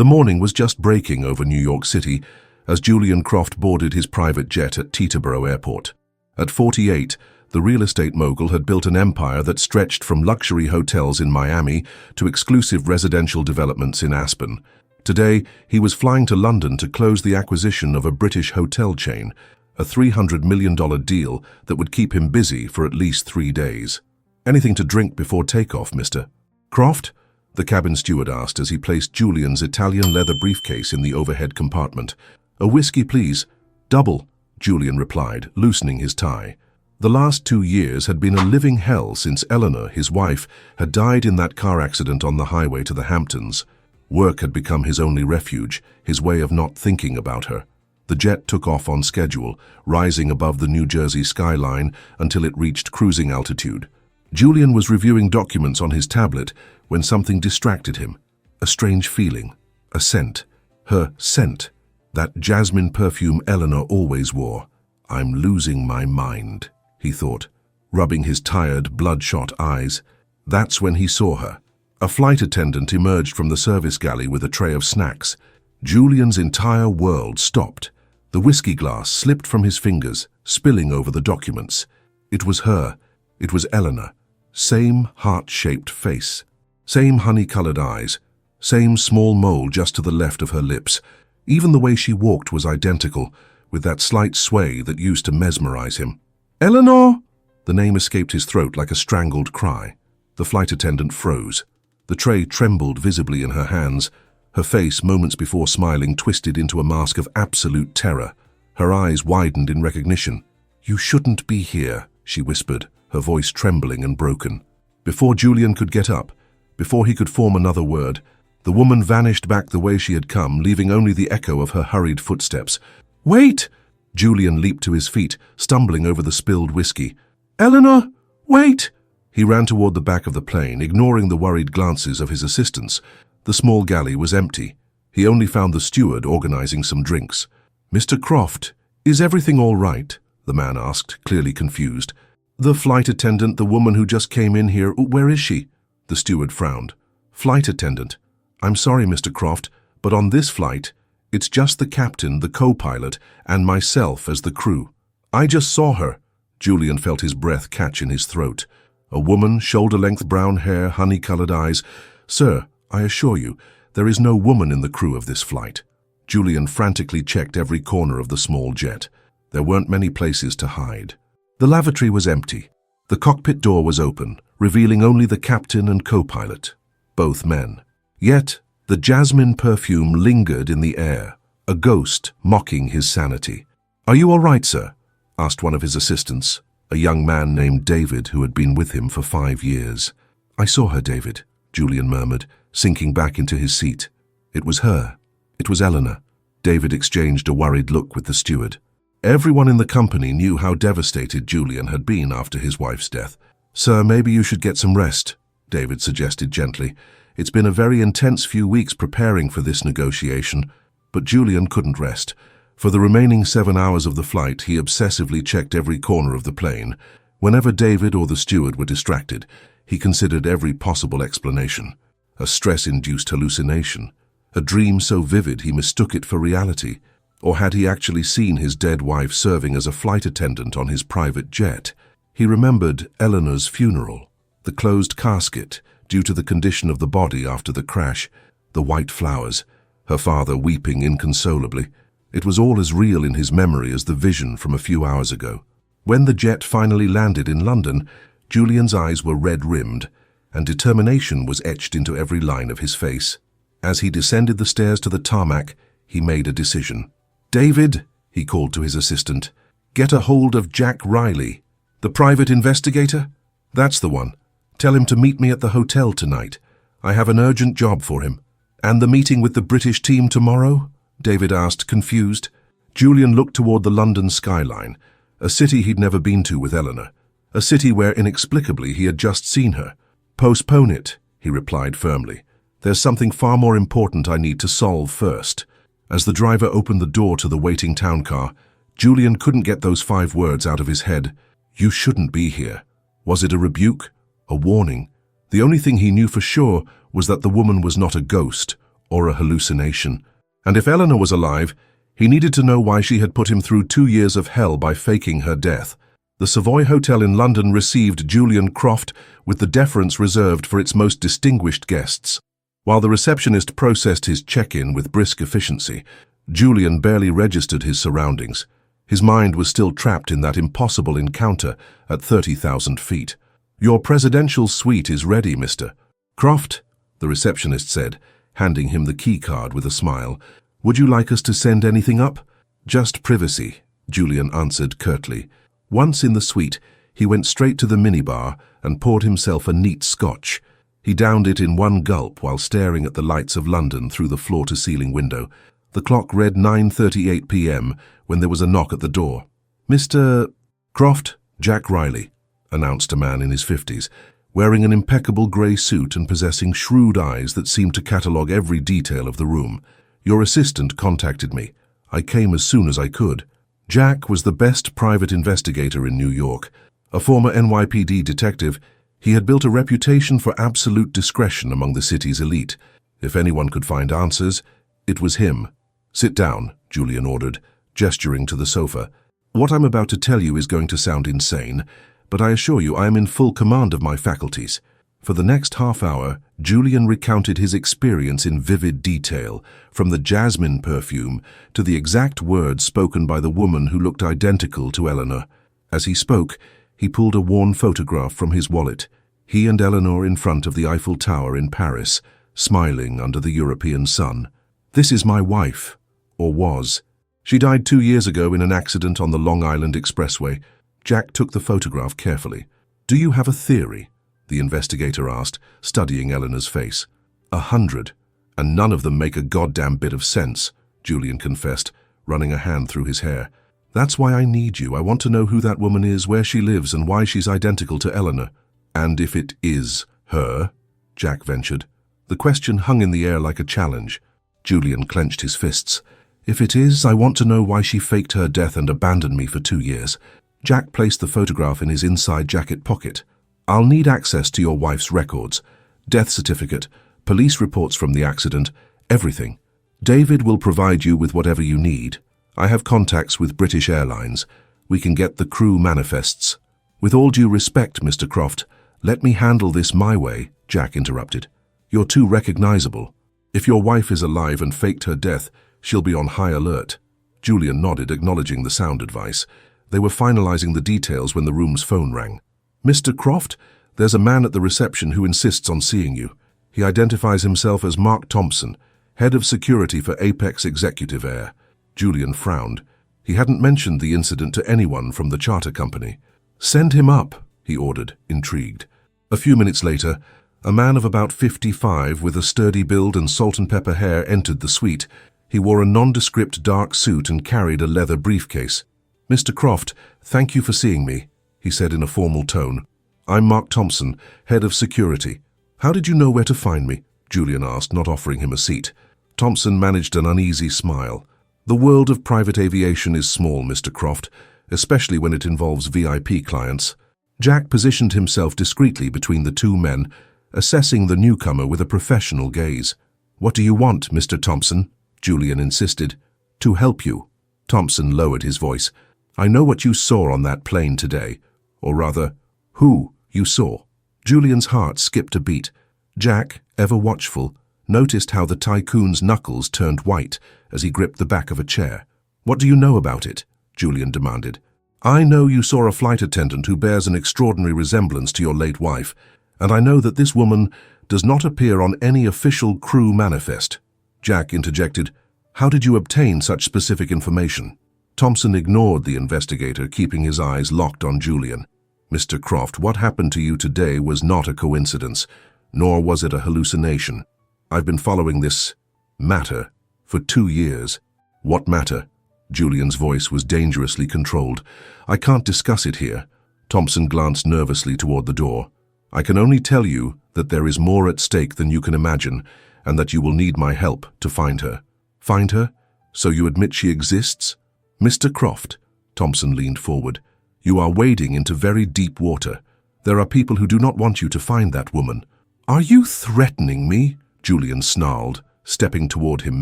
The morning was just breaking over New York City as Julian Croft boarded his private jet at Teterboro Airport. At 48, the real estate mogul had built an empire that stretched from luxury hotels in Miami to exclusive residential developments in Aspen. Today, he was flying to London to close the acquisition of a British hotel chain, a $300 million deal that would keep him busy for at least 3 days. "Anything to drink before takeoff, Mr. Croft?" the cabin steward asked as he placed Julian's Italian leather briefcase in the overhead compartment. "A whiskey, please." "Double," Julian replied, loosening his tie. The last 2 years had been a living hell since Eleanor, his wife, had died in that car accident on the highway to the Hamptons. Work had become his only refuge, his way of not thinking about her. The jet took off on schedule, rising above the New Jersey skyline until it reached cruising altitude. Julian was reviewing documents on his tablet when something distracted him. A strange feeling. A scent. Her scent. That jasmine perfume Eleanor always wore. "I'm losing my mind," he thought, rubbing his tired, bloodshot eyes. That's when he saw her. A flight attendant emerged from the service galley with a tray of snacks. Julian's entire world stopped. The whiskey glass slipped from his fingers, spilling over the documents. It was her. It was Eleanor. Same heart-shaped face. Same honey-colored eyes. Same small mole just to the left of her lips. Even the way she walked was identical, with that slight sway that used to mesmerize him. "Eleanor!" The name escaped his throat like a strangled cry. The flight attendant froze. The tray trembled visibly in her hands. Her face, moments before smiling, twisted into a mask of absolute terror. Her eyes widened in recognition. "You shouldn't be here," she whispered, her voice trembling and broken. Before Julian could get up, before he could form another word, the woman vanished back the way she had come, leaving only the echo of her hurried footsteps. "Wait!" Julian leaped to his feet, stumbling over the spilled whiskey. "Eleanor, wait!" He ran toward the back of the plane, ignoring the worried glances of his assistants. The small galley was empty. He only found the steward organizing some drinks. "Mr. Croft, is everything all right?" the man asked, clearly confused. "The flight attendant, the woman who just came in here, where is she?" The steward frowned. "Flight attendant. I'm sorry, Mr. Croft, but on this flight, it's just the captain, the co-pilot, and myself as the crew. I just saw her." Julian felt his breath catch in his throat. A woman, shoulder-length brown hair, honey-colored eyes. "Sir, I assure you, there is no woman in the crew of this flight." Julian frantically checked every corner of the small jet. There weren't many places to hide. The lavatory was empty. The cockpit door was open, revealing only the captain and co-pilot, both men. Yet, the jasmine perfume lingered in the air, a ghost mocking his sanity. "Are you all right, sir?" asked one of his assistants, a young man named David who had been with him for 5 years. "I saw her, David," Julian murmured, sinking back into his seat. It was her. It was Eleanor. David exchanged a worried look with the steward. Everyone in the company knew how devastated Julian had been after his wife's death. "Sir, maybe you should get some rest," David suggested gently. "It's been a very intense few weeks preparing for this negotiation." But Julian couldn't rest. For the remaining 7 hours of the flight, he obsessively checked every corner of the plane. Whenever David or the steward were distracted, he considered every possible explanation. A stress-induced hallucination. A dream so vivid he mistook it for reality. Or had he actually seen his dead wife serving as a flight attendant on his private jet? He remembered Eleanor's funeral, the closed casket due to the condition of the body after the crash, the white flowers, her father weeping inconsolably. It was all as real in his memory as the vision from a few hours ago. When the jet finally landed in London, Julian's eyes were red-rimmed, and determination was etched into every line of his face. As he descended the stairs to the tarmac, he made a decision. "David," he called to his assistant, "get a hold of Jack Riley." "The private investigator?" "That's the one. Tell him to meet me at the hotel tonight. I have an urgent job for him." "And the meeting with the British team tomorrow?" David asked, confused. Julian looked toward the London skyline, a city he'd never been to with Eleanor, a city where inexplicably he had just seen her. "Postpone it," he replied firmly. "There's something far more important I need to solve first." As the driver opened the door to the waiting town car, Julian couldn't get those 5 words out of his head. "You shouldn't be here." Was it a rebuke? A warning? The only thing he knew for sure was that the woman was not a ghost or a hallucination. And if Eleanor was alive, he needed to know why she had put him through 2 years of hell by faking her death. The Savoy Hotel in London received Julian Croft with the deference reserved for its most distinguished guests. While the receptionist processed his check-in with brisk efficiency, Julian barely registered his surroundings. His mind was still trapped in that impossible encounter at 30,000 feet. "Your presidential suite is ready, Mr. Croft," the receptionist said, handing him the key card with a smile. "Would you like us to send anything up?" "Just privacy," Julian answered curtly. Once in the suite, he went straight to the minibar and poured himself a neat scotch. He downed it in one gulp while staring at the lights of London through the floor-to-ceiling window. The clock read 9:38 p.m. when there was a knock at the door. "Mr. Croft, Jack Riley," announced a man in his 50s, wearing an impeccable grey suit and possessing shrewd eyes that seemed to catalogue every detail of the room. "Your assistant contacted me. I came as soon as I could." Jack was the best private investigator in New York. A former NYPD detective, he had built a reputation for absolute discretion among the city's elite. If anyone could find answers, it was him. "Sit down," Julian ordered, gesturing to the sofa. "What I'm about to tell you is going to sound insane, but I assure you I am in full command of my faculties." For the next half hour, Julian recounted his experience in vivid detail, from the jasmine perfume to the exact words spoken by the woman who looked identical to Eleanor. As he spoke, he pulled a worn photograph from his wallet. He and Eleanor in front of the Eiffel Tower in Paris, smiling under the European sun. "This is my wife, or was. She died 2 years ago in an accident on the Long Island Expressway." Jack took the photograph carefully. "Do you have a theory?" the investigator asked, studying Eleanor's face. 100, and none of them make a goddamn bit of sense," Julian confessed, running a hand through his hair. "That's why I need you. I want to know who that woman is, where she lives, and why she's identical to Eleanor." "And if it is her?" Jack ventured. The question hung in the air like a challenge. Julian clenched his fists. "If it is, I want to know why she faked her death and abandoned me for 2 years." Jack placed the photograph in his inside jacket pocket. "I'll need access to your wife's records. Death certificate, police reports from the accident, everything. David will provide you with whatever you need. I have contacts with British Airlines. We can get the crew manifests." "With all due respect, Mr. Croft, let me handle this my way," Jack interrupted. "You're too recognizable. If your wife is alive and faked her death, she'll be on high alert." Julian nodded, acknowledging the sound advice. They were finalizing the details when the room's phone rang. "Mr. Croft, there's a man at the reception who insists on seeing you. He identifies himself as Mark Thompson, head of security for Apex Executive Air." Julian frowned. He hadn't mentioned the incident to anyone from the charter company. "Send him up," he ordered, intrigued. A few minutes later, a man of about 55 with a sturdy build and salt-and-pepper hair entered the suite. He wore a nondescript dark suit and carried a leather briefcase. "Mr. Croft, thank you for seeing me," he said in a formal tone. "I'm Mark Thompson, head of security." "How did you know where to find me?" Julian asked, not offering him a seat. Thompson managed an uneasy smile. "The world of private aviation is small, Mr. Croft, especially when it involves VIP clients." Jack positioned himself discreetly between the two men, assessing the newcomer with a professional gaze. "What do you want, Mr. Thompson?" Julian insisted. "To help you." Thompson lowered his voice. "I know what you saw on that plane today. Or rather, who you saw." Julian's heart skipped a beat. Jack, ever watchful, noticed how the tycoon's knuckles turned white as he gripped the back of a chair. "What do you know about it?" Julian demanded. "I know you saw a flight attendant who bears an extraordinary resemblance to your late wife, and I know that this woman does not appear on any official crew manifest." Jack interjected, "How did you obtain such specific information?" Thompson ignored the investigator, keeping his eyes locked on Julian. "Mr. Croft, what happened to you today was not a coincidence, nor was it a hallucination. I've been following this matter for 2 years." "What matter?" Julian's voice was dangerously controlled. "I can't discuss it here." Thompson glanced nervously toward the door. "I can only tell you that there is more at stake than you can imagine, and that you will need my help to find her." "Find her? So you admit she exists?" "Mr. Croft," Thompson leaned forward, "you are wading into very deep water. There are people who do not want you to find that woman." "Are you threatening me?" Julian snarled. stepping toward him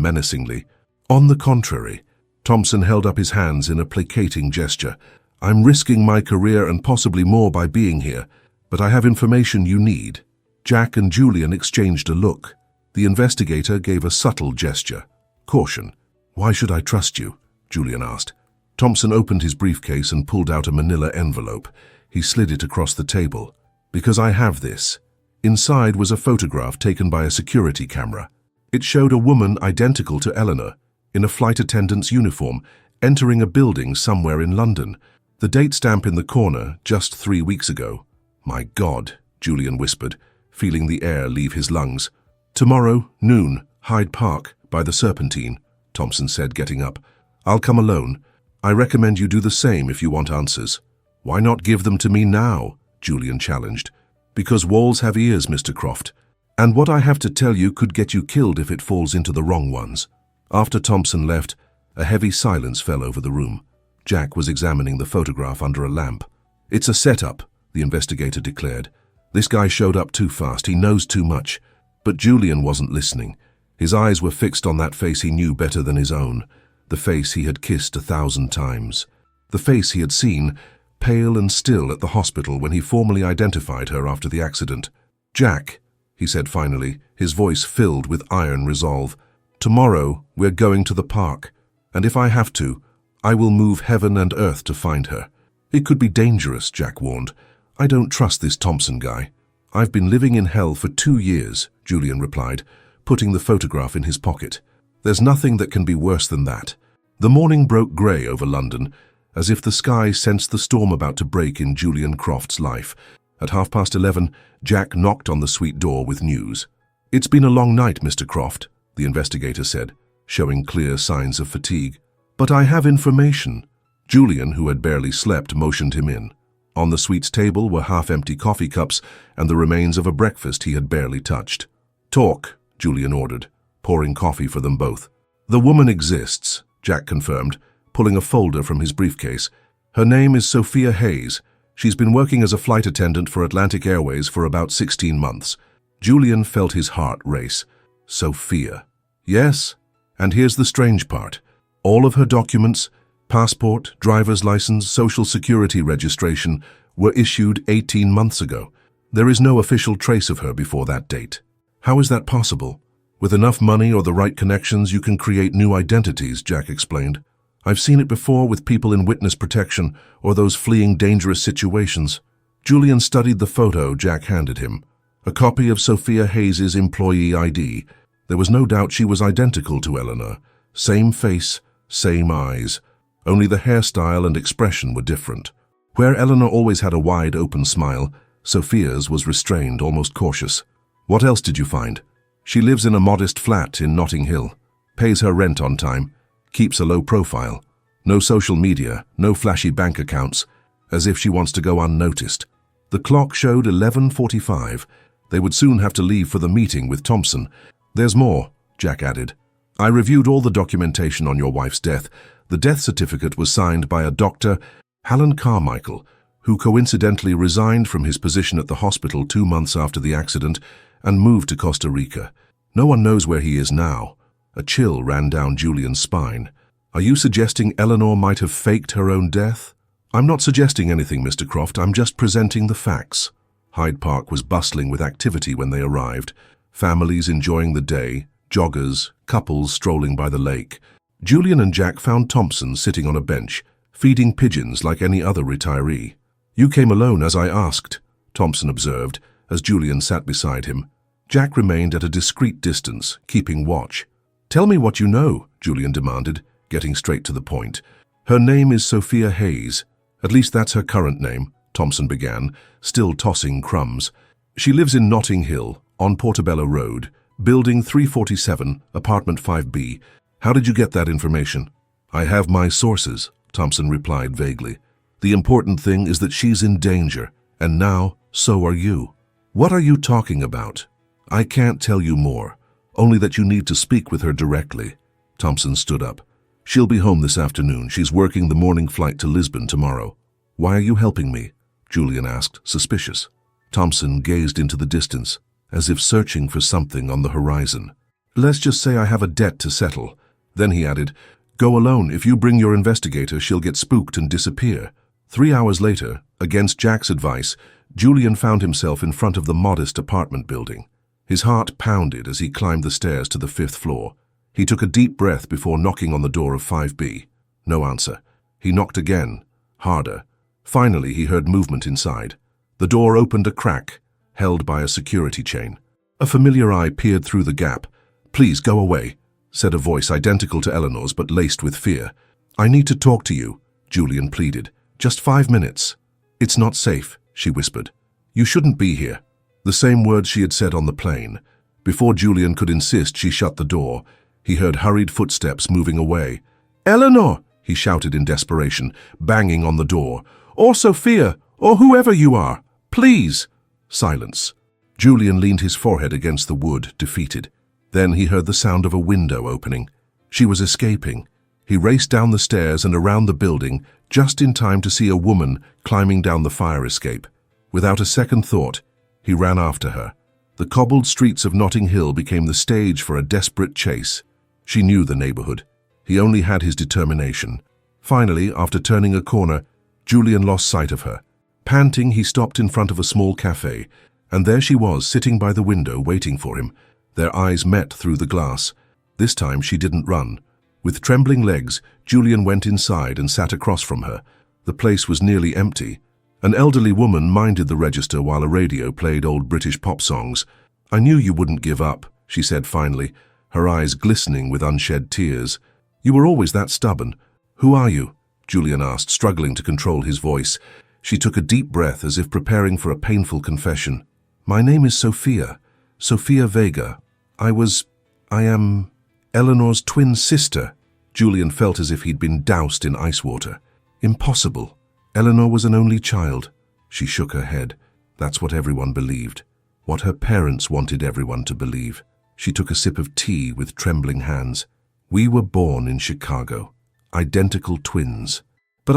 menacingly. On the contrary, Thompson held up his hands in a placating gesture. I'm risking my career and possibly more by being here, but I have information you need. Jack and Julian exchanged a look. The investigator gave a subtle gesture. Caution. Why should I trust you? Julian asked. Thompson opened his briefcase and pulled out a manila envelope. He slid it across the table. Because I have this. Inside was a photograph taken by a security camera. It showed a woman identical to Eleanor, in a flight attendant's uniform, entering a building somewhere in London. The date stamp in the corner, just 3 weeks ago. My God, Julian whispered, feeling the air leave his lungs. Tomorrow, noon, Hyde Park, by the Serpentine, Thompson said, getting up. I'll come alone. I recommend you do the same if you want answers. Why not give them to me now? Julian challenged. Because walls have ears, Mr. Croft. And what I have to tell you could get you killed if it falls into the wrong ones. After Thompson left, a heavy silence fell over the room. Jack was examining the photograph under a lamp. It's a setup, the investigator declared. This guy showed up too fast. He knows too much. But Julian wasn't listening. His eyes were fixed on that face he knew better than his own, the face he had kissed 1,000 times. The face he had seen, pale and still at the hospital when he formally identified her after the accident. Jack, he said finally, his voice filled with iron resolve. Tomorrow, we're going to the park, and if I have to, I will move heaven and earth to find her. It could be dangerous, Jack warned. I don't trust this Thompson guy. I've been living in hell for 2 years, Julian replied, putting the photograph in his pocket. There's nothing that can be worse than that. The morning broke grey over London, as if the sky sensed the storm about to break in Julian Croft's life. At 11:30, Jack knocked on the suite door with news. It's been a long night, Mr. Croft, the investigator said, showing clear signs of fatigue. But I have information. Julian, who had barely slept, motioned him in. On the suite's table were half-empty coffee cups and the remains of a breakfast he had barely touched. Talk, Julian ordered, pouring coffee for them both. The woman exists, Jack confirmed, pulling a folder from his briefcase. Her name is Sophia Hayes. She's been working as a flight attendant for Atlantic Airways for about 16 months. Julian felt his heart race. Sophia. Yes, and here's the strange part. All of her documents, passport, driver's license, social security registration, were issued 18 months ago. There is no official trace of her before that date. How is that possible? With enough money or the right connections, you can create new identities, Jack explained. I've seen it before with people in witness protection or those fleeing dangerous situations. Julian studied the photo Jack handed him. A copy of Sophia Hayes' employee ID. There was no doubt she was identical to Eleanor. Same face, same eyes. Only the hairstyle and expression were different. Where Eleanor always had a wide open smile, Sophia's was restrained, almost cautious. What else did you find? She lives in a modest flat in Notting Hill. Pays her rent on time. Keeps a low profile. No social media, no flashy bank accounts, as if she wants to go unnoticed. The clock showed 11:45. They would soon have to leave for the meeting with Thompson. There's more, Jack added. I reviewed all the documentation on your wife's death. The death certificate was signed by a Dr. Alan Carmichael, who coincidentally resigned from his position at the hospital 2 months after the accident and moved to Costa Rica. No one knows where he is now. A chill ran down Julian's spine. Are you suggesting Eleanor might have faked her own death? I'm not suggesting anything, Mr. Croft. I'm just presenting the facts. Hyde Park was bustling with activity when they arrived. Families enjoying the day, joggers, couples strolling by the lake. Julian and Jack found Thompson sitting on a bench, feeding pigeons like any other retiree. You came alone as I asked, Thompson observed, as Julian sat beside him. Jack remained at a discreet distance, keeping watch. Tell me what you know, Julian demanded, getting straight to the point. Her name is Sophia Hayes. At least that's her current name, Thompson began, still tossing crumbs. She lives in Notting Hill, on Portobello Road, building 347, apartment 5B. How did you get that information? I have my sources, Thompson replied vaguely. The important thing is that she's in danger, and now so are you. What are you talking about? I can't tell you more, only that you need to speak with her directly. Thompson stood up. She'll be home this afternoon. She's working the morning flight to Lisbon tomorrow. Why are you helping me? Julian asked, suspicious. Thompson gazed into the distance, as if searching for something on the horizon. Let's just say I have a debt to settle. Then he added, "Go alone. If you bring your investigator, she'll get spooked and disappear." 3 hours later, against Jack's advice, Julian found himself in front of the modest apartment building. His heart pounded as he climbed the stairs to the 5th floor. He took a deep breath before knocking on the door of 5B. No answer. He knocked again, harder. Finally, he heard movement inside. The door opened a crack, held by a security chain. A familiar eye peered through the gap. "Please go away," said a voice identical to Eleanor's but laced with fear. "I need to talk to you," Julian pleaded. "Just 5 minutes." "It's not safe," she whispered. "You shouldn't be here." The same words she had said on the plane. Before Julian could insist, she shut the door. He heard hurried footsteps moving away. "Eleanor!" he shouted in desperation, banging on the door. "Or Sophia, or whoever you are. Please!" Silence. Julian leaned his forehead against the wood, defeated. Then he heard the sound of a window opening. She was escaping. He raced down the stairs and around the building, just in time to see a woman climbing down the fire escape. Without a second thought, he ran after her. The cobbled streets of Notting Hill became the stage for a desperate chase. She knew the neighborhood. He only had his determination. Finally, after turning a corner, Julian lost sight of her. Panting, he stopped in front of a small cafe, and there she was, sitting by the window, waiting for him. Their eyes met through the glass. This time she didn't run. With trembling legs, Julian went inside and sat across from her. The place was nearly empty. An elderly woman minded the register while a radio played old British pop songs. "I knew you wouldn't give up," she said finally, her eyes glistening with unshed tears. "You were always that stubborn." "Who are you?" Julian asked, struggling to control his voice. She took a deep breath as if preparing for a painful confession. "My name is Sophia. Sophia Vega. I am Eleanor's twin sister." Julian felt as if he'd been doused in ice water. "Impossible. Eleanor was an only child." She shook her head. That's what everyone believed. What her parents wanted everyone to believe. She took a sip of tea with trembling hands. "We were born in Chicago. Identical twins. But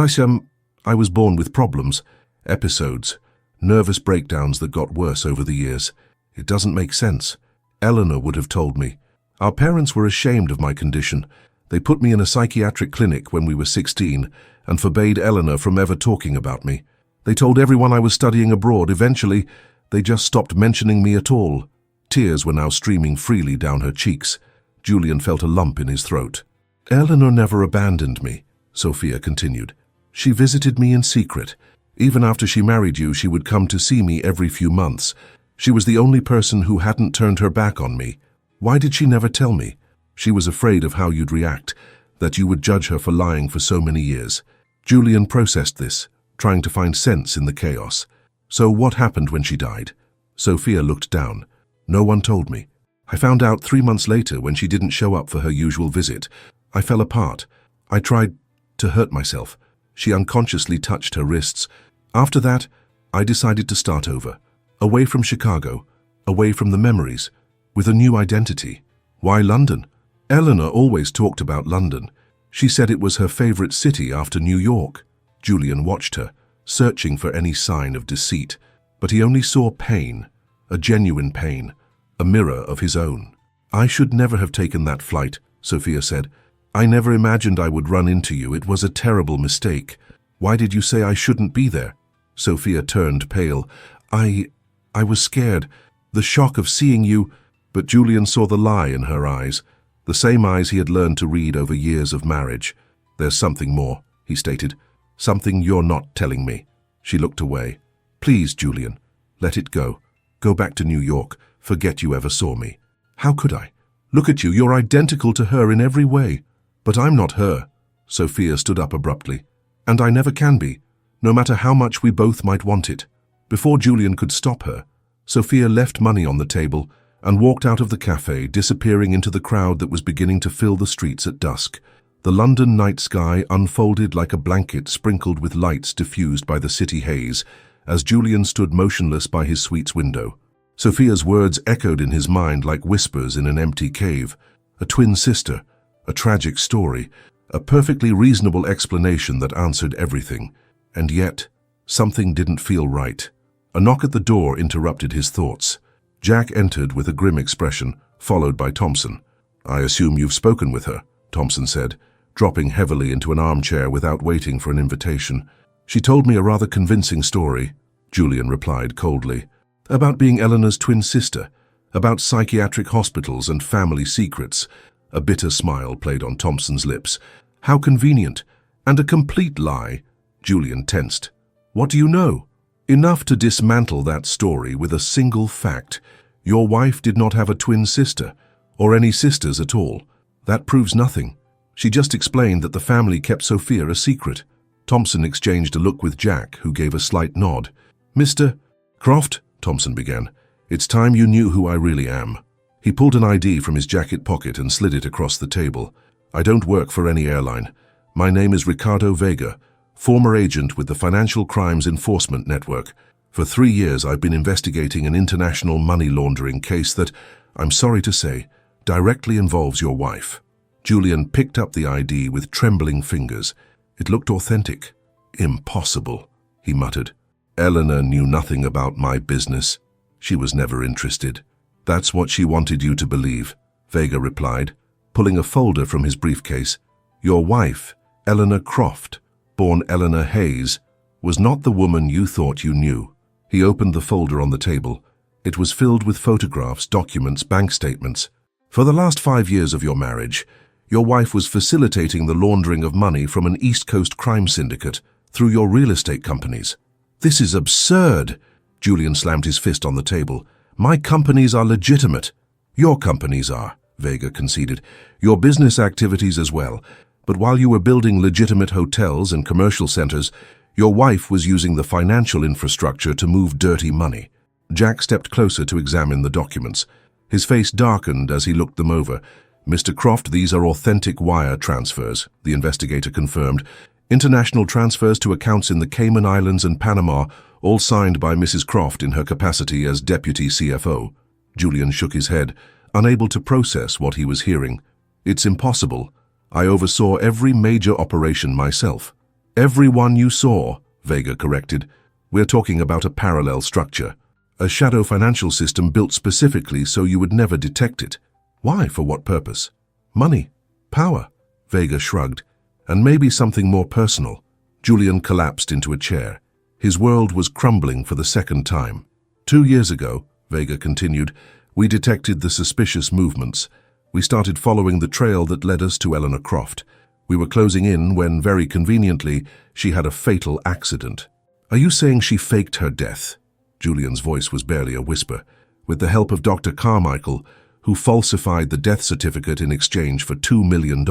I was born with problems. Episodes. Nervous breakdowns that got worse over the years. It doesn't make sense. Eleanor would have told me. Our parents were ashamed of my condition. They put me in a psychiatric clinic when we were 16 and forbade Eleanor from ever talking about me. They told everyone I was studying abroad. Eventually, they just stopped mentioning me at all. Tears were now streaming freely down her cheeks. Julian felt a lump in his throat. "Eleanor never abandoned me," Sophia continued. "She visited me in secret. Even after she married you, she would come to see me every few months. She was the only person who hadn't turned her back on me. Why did she never tell me? She was afraid of how you'd react, that you would judge her for lying for so many years." Julian processed this, trying to find sense in the chaos. "So what happened when she died?" Sophia looked down. "No one told me. I found out 3 months later when she didn't show up for her usual visit. I fell apart. I tried to hurt myself." She unconsciously touched her wrists. "After that, I decided to start over. Away from Chicago, away from the memories, with a new identity. Why London? Eleanor always talked about London. She said it was her favorite city after New York." Julian watched her, searching for any sign of deceit, but he only saw pain, a genuine pain, a mirror of his own. "I should never have taken that flight," Sophia said. "I never imagined I would run into you. It was a terrible mistake. Why did you say I shouldn't be there?" Sophia turned pale. I was scared. The shock of seeing you." But Julian saw the lie in her eyes, the same eyes he had learned to read over years of marriage. "There's something more," he stated. "Something you're not telling me." She looked away. "Please, Julian, let it go. Go back to New York. Forget you ever saw me." "How could I? Look at you. You're identical to her in every way." "But I'm not her." Sophia stood up abruptly. "And I never can be, no matter how much we both might want it." Before Julian could stop her, Sophia left money on the table and walked out of the cafe, disappearing into the crowd that was beginning to fill the streets at dusk. The London night sky unfolded like a blanket sprinkled with lights diffused by the city haze as Julian stood motionless by his suite's window. Sophia's words echoed in his mind like whispers in an empty cave. A twin sister, a tragic story, a perfectly reasonable explanation that answered everything. And yet, something didn't feel right. A knock at the door interrupted his thoughts. Jack entered with a grim expression, followed by Thompson. "I assume you've spoken with her," Thompson said, dropping heavily into an armchair without waiting for an invitation. "She told me a rather convincing story," Julian replied coldly, "about being Eleanor's twin sister, about psychiatric hospitals and family secrets." A bitter smile played on Thompson's lips. "How convenient. And a complete lie." Julian tensed. "What do you know?" "Enough to dismantle that story with a single fact. Your wife did not have a twin sister, or any sisters at all. That proves nothing. She just explained that the family kept Sophia a secret." Thompson exchanged a look with Jack, who gave a slight nod. "Mr. Croft," Thompson began, "it's time you knew who I really am." He pulled an ID from his jacket pocket and slid it across the table. "I don't work for any airline. My name is Ricardo Vega, former agent with the Financial Crimes Enforcement Network. For 3 years I've been investigating an international money laundering case that, I'm sorry to say, directly involves your wife." Julian picked up the ID with trembling fingers. It looked authentic. "Impossible," he muttered. "Eleanor knew nothing about my business. She was never interested." "That's what she wanted you to believe," Vega replied, pulling a folder from his briefcase. "Your wife, Eleanor Croft, born Eleanor Hayes, was not the woman you thought you knew." He opened the folder on the table. It was filled with photographs, documents, bank statements. "For the last 5 years of your marriage, your wife was facilitating the laundering of money from an East Coast crime syndicate through your real estate companies." "This is absurd!" Julian slammed his fist on the table. "My companies are legitimate." "Your companies are," Vega conceded. "Your business activities as well. But while you were building legitimate hotels and commercial centers, your wife was using the financial infrastructure to move dirty money." Jack stepped closer to examine the documents. His face darkened as he looked them over. "Mr. Croft, these are authentic wire transfers," the investigator confirmed. "International transfers to accounts in the Cayman Islands and Panama, all signed by Mrs. Croft in her capacity as Deputy CFO. Julian shook his head, unable to process what he was hearing. "It's impossible. I oversaw every major operation myself." "Every one you saw," Vega corrected. "We're talking about a parallel structure. A shadow financial system built specifically so you would never detect it." "Why? For what purpose?" "Money. Power." Vega shrugged. "And maybe something more personal." Julian collapsed into a chair. His world was crumbling for the second time. 2 years ago, Vega continued, we detected the suspicious movements. We started following the trail that led us to Eleanor Croft. We were closing in when, very conveniently, she had a fatal accident." "Are you saying she faked her death?" Julian's voice was barely a whisper. "With the help of Dr. Carmichael, who falsified the death certificate in exchange for $2 million.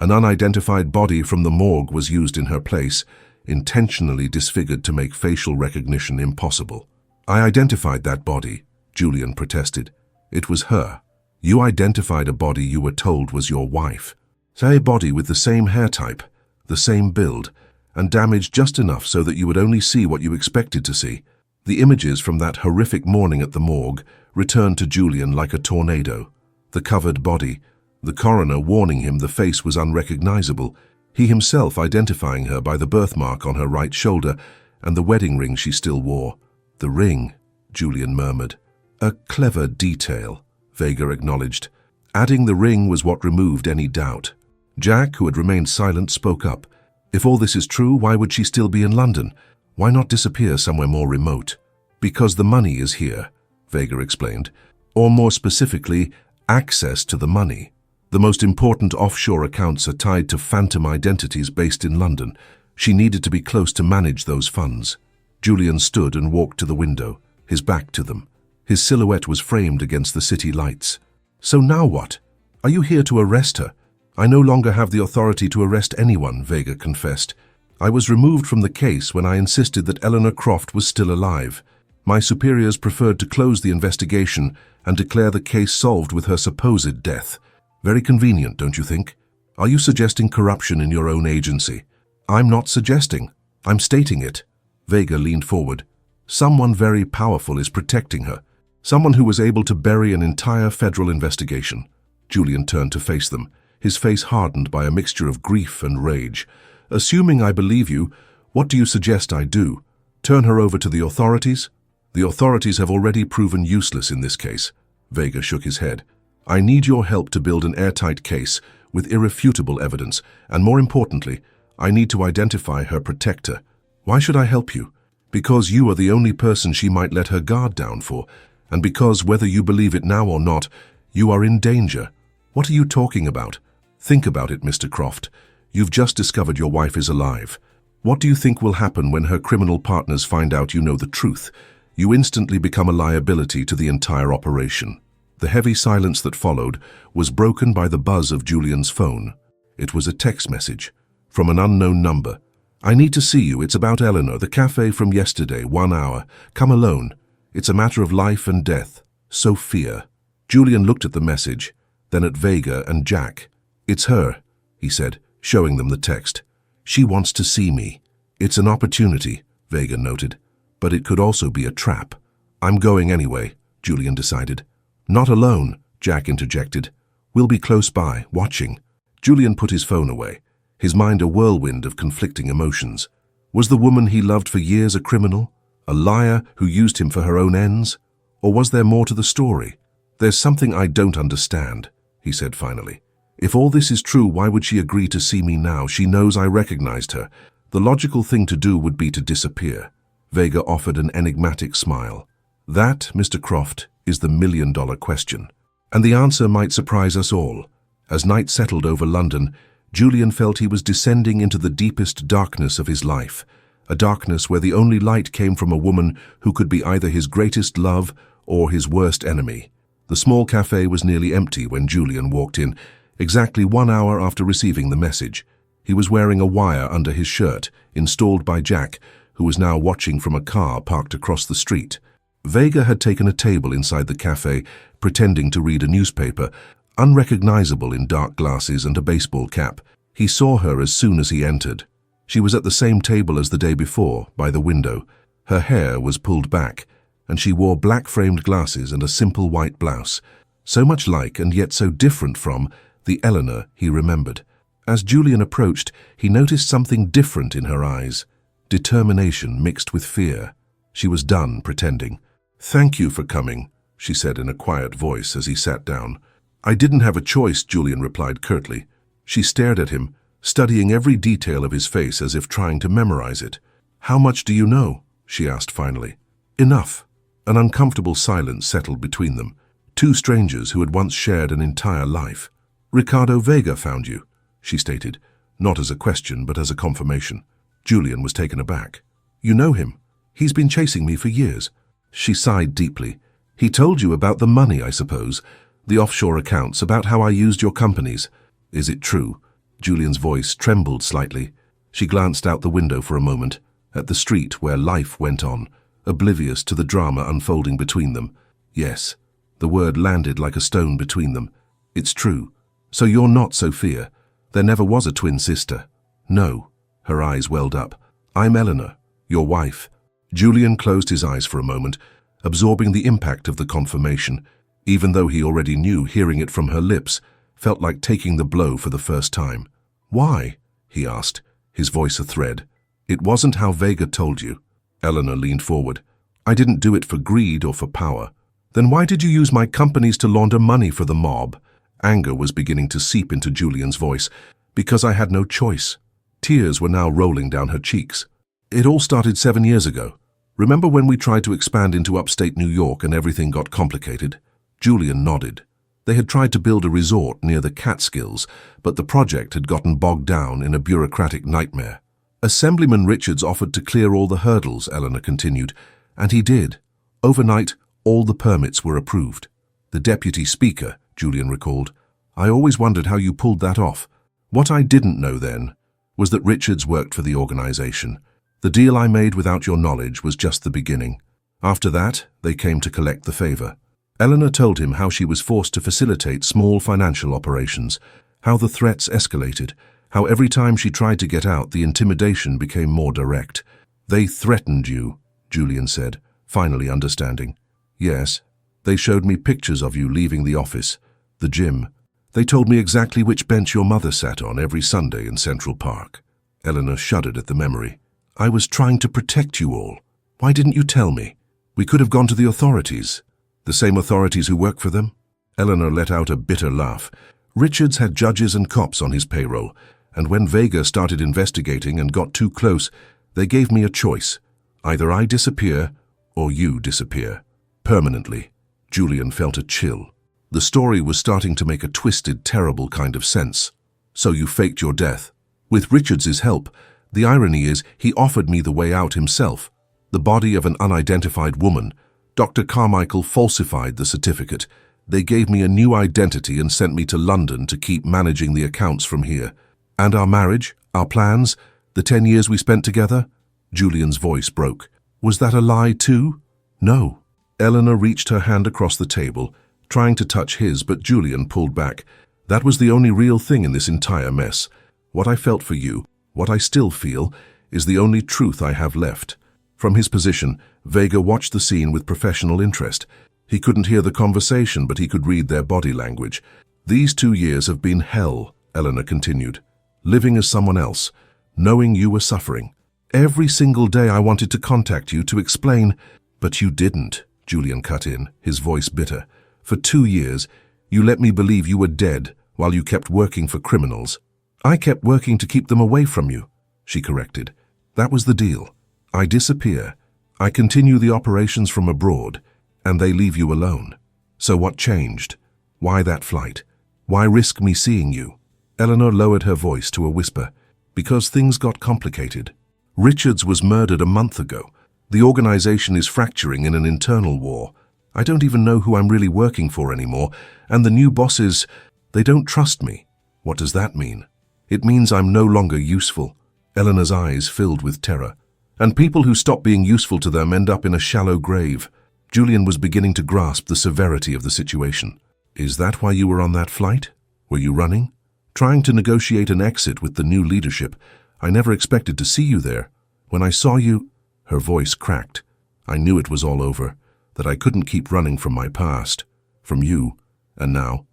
An unidentified body from the morgue was used in her place, intentionally disfigured to make facial recognition impossible." "I identified that body," Julian protested. "It was her. You identified a body you were told was your wife. Say a body with the same hair type, the same build, and damaged just enough so that you would only see what you expected to see." The images from that horrific morning at the morgue returned to Julian like a tornado. The covered body, the coroner warning him the face was unrecognizable, he himself identifying her by the birthmark on her right shoulder and the wedding ring she still wore. "The ring," Julian murmured. "A clever detail," Vega acknowledged. "Adding the ring was what removed any doubt." Jack, who had remained silent, spoke up. "If all this is true, why would she still be in London? Why not disappear somewhere more remote?" "Because the money is here," Vega explained. "Or more specifically, access to the money. The most important offshore accounts are tied to phantom identities based in London. She needed to be close to manage those funds." Julian stood and walked to the window, his back to them. His silhouette was framed against the city lights. "So now what? Are you here to arrest her?" "I no longer have the authority to arrest anyone," Vega confessed. "I was removed from the case when I insisted that Eleanor Croft was still alive. My superiors preferred to close the investigation and declare the case solved with her supposed death. Very convenient, don't you think? Are you suggesting corruption in your own agency?" "I'm not suggesting. I'm stating it." Vega leaned forward. "Someone very powerful is protecting her. Someone who was able to bury an entire federal investigation." Julian turned to face them, his face hardened by a mixture of grief and rage. "Assuming I believe you, what do you suggest I do? Turn her over to the authorities?" "The authorities have already proven useless in this case." Vega shook his head. I need your help to build an airtight case with irrefutable evidence, and more importantly, I need to identify her protector. Why should I help you? Because you are the only person she might let her guard down for, and because, whether you believe it now or not, you are in danger. What are you talking about? Think about it, Mr. Croft. You've just discovered your wife is alive. What do you think will happen when her criminal partners find out you know the truth? You instantly become a liability to the entire operation. The heavy silence that followed was broken by the buzz of Julian's phone. It was a text message from an unknown number. I need to see you. It's about Eleanor, the cafe from yesterday, 1 hour. Come alone. It's a matter of life and death. Sophia. Julian looked at the message, then at Vega and Jack. It's her, he said, showing them the text. She wants to see me. It's an opportunity, Vega noted, but it could also be a trap. I'm going anyway, Julian decided. Not alone, Jack interjected. We'll be close by, watching. Julian put his phone away, his mind a whirlwind of conflicting emotions. Was the woman he loved for years a criminal? A liar who used him for her own ends? Or was there more to the story? There's something I don't understand, he said finally. If all this is true, why would she agree to see me now? She knows I recognized her. The logical thing to do would be to disappear. Vega offered an enigmatic smile. That, Mr. Croft, is the million-dollar question. And the answer might surprise us all. As night settled over London, Julian felt he was descending into the deepest darkness of his life, a darkness where the only light came from a woman who could be either his greatest love or his worst enemy. The small cafe was nearly empty when Julian walked in, exactly 1 hour after receiving the message. He was wearing a wire under his shirt, installed by Jack, who was now watching from a car parked across the street. Vega had taken a table inside the cafe, pretending to read a newspaper, unrecognizable in dark glasses and a baseball cap. He saw her as soon as he entered. She was at the same table as the day before, by the window. Her hair was pulled back, and she wore black-framed glasses and a simple white blouse, so much like and yet so different from the Eleanor he remembered. As Julian approached, he noticed something different in her eyes, determination mixed with fear. She was done pretending. "Thank you for coming," she said in a quiet voice as he sat down. "I didn't have a choice," Julian replied curtly. She stared at him, studying every detail of his face as if trying to memorize it. "How much do you know?" she asked finally. "Enough." An uncomfortable silence settled between them, two strangers who had once shared an entire life. "Ricardo Vega found you," she stated, not as a question but as a confirmation. Julian was taken aback. "You know him? He's been chasing me for years." She sighed deeply. "He told you about the money, I suppose, the offshore accounts, about how I used your companies. Is it true?" Julian's voice trembled slightly. She glanced out the window for a moment, at the street where life went on, oblivious to the drama unfolding between them. "Yes." The word landed like a stone between them. "It's true. So you're not Sophia. There never was a twin sister." "No." Her eyes welled up. "I'm Eleanor, your wife." Julian closed his eyes for a moment, absorbing the impact of the confirmation. Even though he already knew, hearing it from her lips felt like taking the blow for the first time. "Why?" he asked, his voice a thread. "It wasn't how Vega told you." Eleanor leaned forward. "I didn't do it for greed or for power." "Then why did you use my companies to launder money for the mob?" Anger was beginning to seep into Julian's voice. "Because I had no choice." Tears were now rolling down her cheeks. "It all started 7 years ago. Remember when we tried to expand into upstate New York and everything got complicated?" Julian nodded. They had tried to build a resort near the Catskills, but the project had gotten bogged down in a bureaucratic nightmare. "Assemblyman Richards offered to clear all the hurdles," Eleanor continued, "and he did. Overnight, all the permits were approved." "The deputy speaker," Julian recalled. "I always wondered how you pulled that off." "What I didn't know then was that Richards worked for the organization. The deal I made without your knowledge was just the beginning. After that, they came to collect the favor." Eleanor told him how she was forced to facilitate small financial operations, how the threats escalated, how every time she tried to get out, the intimidation became more direct. "They threatened you," Julian said, finally understanding. "Yes. They showed me pictures of you leaving the office, the gym. They told me exactly which bench your mother sat on every Sunday in Central Park." Eleanor shuddered at the memory. "I was trying to protect you all. Why didn't you tell me? We could have gone to the authorities." "The same authorities who work for them?" Eleanor let out a bitter laugh. Richards had judges and cops on his payroll, and when Vega started investigating and got too close, they gave me a choice. Either I disappear, or you disappear. Permanently. Julian felt a chill. The story was starting to make a twisted, terrible kind of sense. So you faked your death. With Richards's help, the irony is he offered me the way out himself. The body of an unidentified woman. Dr. Carmichael falsified the certificate. They gave me a new identity and sent me to London to keep managing the accounts from here. And our marriage, our plans, the 10 years we spent together? Julian's voice broke. Was that a lie too? No. Eleanor reached her hand across the table, trying to touch his, but Julian pulled back. That was the only real thing in this entire mess. What I felt for you, what I still feel, is the only truth I have left. From his position, Vega watched the scene with professional interest. He couldn't hear the conversation, but he could read their body language. These 2 years have been hell, Eleanor continued. Living as someone else, knowing you were suffering. Every single day I wanted to contact you to explain, but you didn't, Julian cut in, his voice bitter. For 2 years, you let me believe you were dead while you kept working for criminals. I kept working to keep them away from you, she corrected. That was the deal. I disappear. I continue the operations from abroad, and they leave you alone. So what changed? Why that flight? Why risk me seeing you? Eleanor lowered her voice to a whisper. Because things got complicated. Richards was murdered a month ago. The organization is fracturing in an internal war. I don't even know who I'm really working for anymore, and the new bosses, they don't trust me. What does that mean? It means I'm no longer useful. Eleanor's eyes filled with terror. And people who stop being useful to them end up in a shallow grave. Julian was beginning to grasp the severity of the situation. Is that why you were on that flight? Were you running? Trying to negotiate an exit with the new leadership. I never expected to see you there. When I saw you, her voice cracked. I knew it was all over, that I couldn't keep running from my past, from you, and now